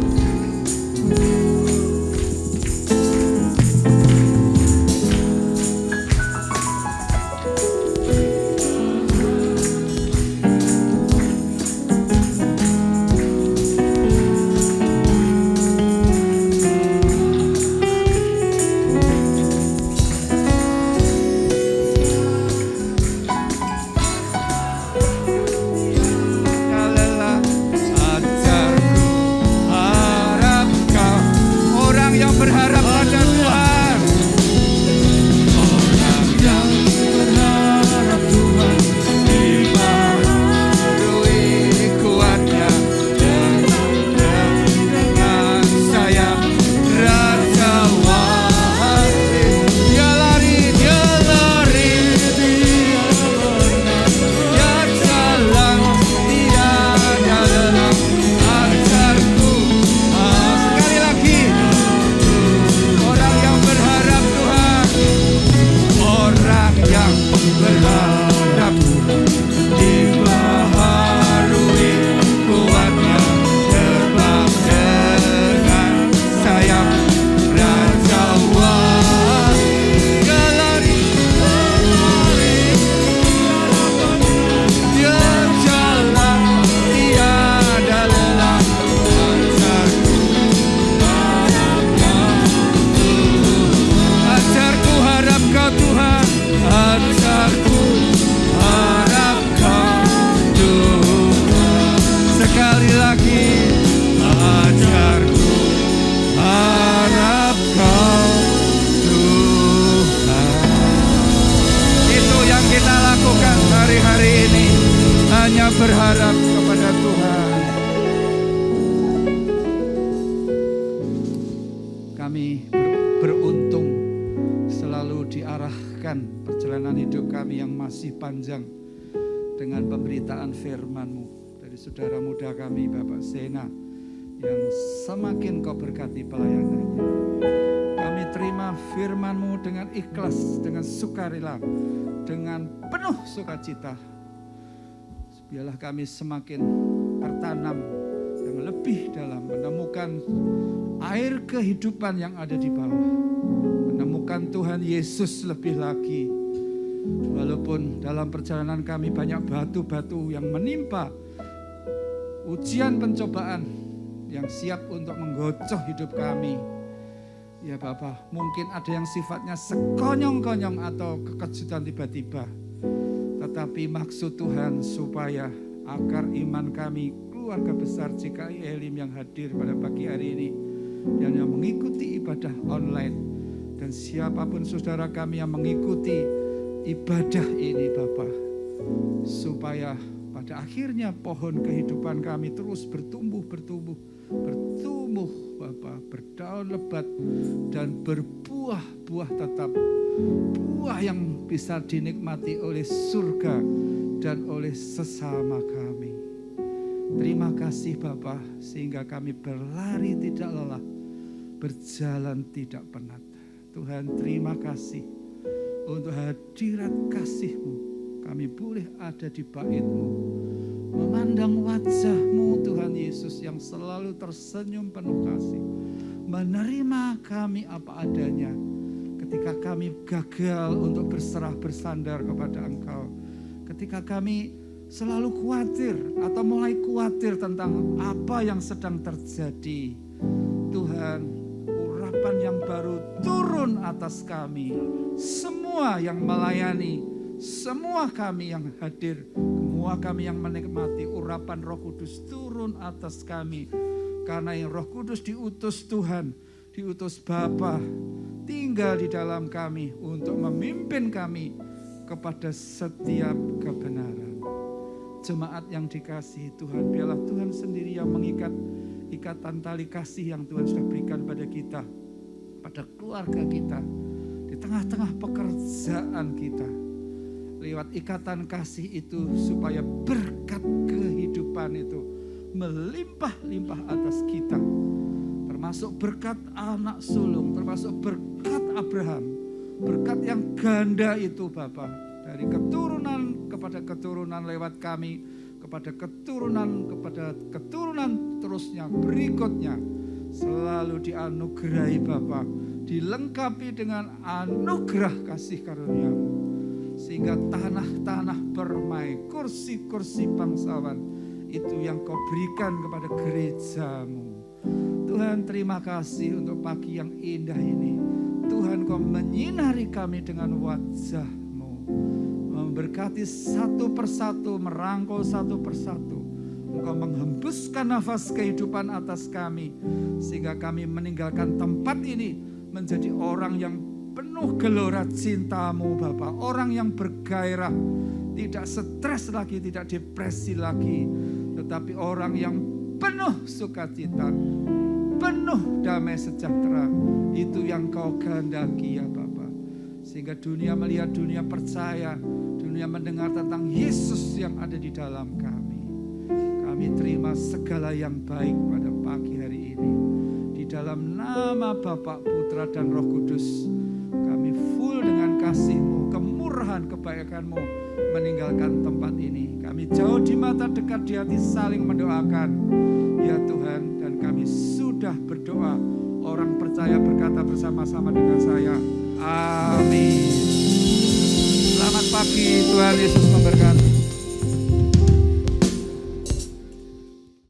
F: Berharap kepada Tuhan. Kami beruntung selalu diarahkan perjalanan hidup kami yang masih panjang dengan pemberitaan firman-Mu dari saudara muda kami Bapak Sena yang semakin Kau berkati pelayanannya. Kami terima firman-Mu dengan ikhlas, dengan sukarela, dengan penuh sukacita. Biarlah kami semakin tertanam yang lebih dalam, menemukan air kehidupan yang ada di bawah, menemukan Tuhan Yesus lebih lagi. Walaupun dalam perjalanan kami banyak batu-batu yang menimpa, ujian pencobaan yang siap untuk menggocoh hidup kami. Ya Bapa, mungkin ada yang sifatnya sekonyong-konyong atau kekejutan tiba-tiba. Tetapi maksud Tuhan supaya akar iman kami, keluarga besar GKI Elim yang hadir pada pagi hari ini, yang mengikuti ibadah online, dan siapapun saudara kami yang mengikuti ibadah ini Bapak, supaya pada akhirnya pohon kehidupan kami terus bertumbuh Bapak, berdaun lebat dan berbuah-buah tetap, buah yang bisa dinikmati oleh surga dan oleh sesama kami. Terima kasih Bapa, sehingga kami berlari tidak lelah, berjalan tidak penat. Tuhan, terima kasih untuk hadirat kasih-Mu. Kami boleh ada di bait-Mu, memandang wajah-Mu Tuhan Yesus yang selalu tersenyum penuh kasih, menerima kami apa adanya. Ketika kami gagal untuk berserah bersandar kepada Engkau, ketika kami selalu khawatir atau mulai khawatir tentang apa yang sedang terjadi, Tuhan, urapan yang baru turun atas kami, semua yang melayani, semua kami yang hadir, semua kami yang menikmati urapan Roh Kudus turun atas kami, karena yang Roh Kudus diutus Tuhan, diutus Bapa, tinggal di dalam kami untuk memimpin kami kepada setiap kebenaran. Jemaat yang dikasihi Tuhan, biarlah Tuhan sendiri yang mengikat ikatan tali kasih yang Tuhan sudah berikan pada kita, pada keluarga kita, di tengah-tengah pekerjaan kita. Lewat ikatan kasih itu supaya berkat kehidupan itu melimpah-limpah atas kita. Termasuk berkat anak sulung, termasuk berkat Abraham, berkat yang ganda itu Bapa, dari keturunan kepada keturunan lewat kami, kepada keturunan terusnya, berikutnya, selalu dianugerahi Bapa, dilengkapi dengan anugerah kasih karunia-Mu, sehingga tanah-tanah permai, kursi-kursi bangsawan, itu yang Kau berikan kepada gereja-Mu. Tuhan, terima kasih untuk pagi yang indah ini. Tuhan, Kau menyinari kami dengan wajah-Mu, memberkati satu persatu, merangkul satu persatu. Engkau menghembuskan nafas kehidupan atas kami, sehingga kami meninggalkan tempat ini menjadi orang yang penuh gelora cinta-Mu Bapa, orang yang bergairah, tidak stres lagi, tidak depresi lagi, tetapi orang yang penuh sukacita, penuh damai sejahtera. Itu yang Kau kehendaki ya Bapa, sehingga dunia melihat, dunia percaya, dunia mendengar tentang Yesus yang ada di dalam kami. Kami terima segala yang baik pada pagi hari ini. Di dalam nama Bapa, Putra dan Roh Kudus, kami full dengan kasih-Mu, kemurahan, kebaikan-Mu meninggalkan tempat ini. Kami jauh di mata, dekat di hati, saling mendoakan. Ya Tuhan, dan kami sudah berdoa. Orang percaya berkata bersama-sama dengan saya, amin. Selamat pagi, Tuhan Yesus memberkati.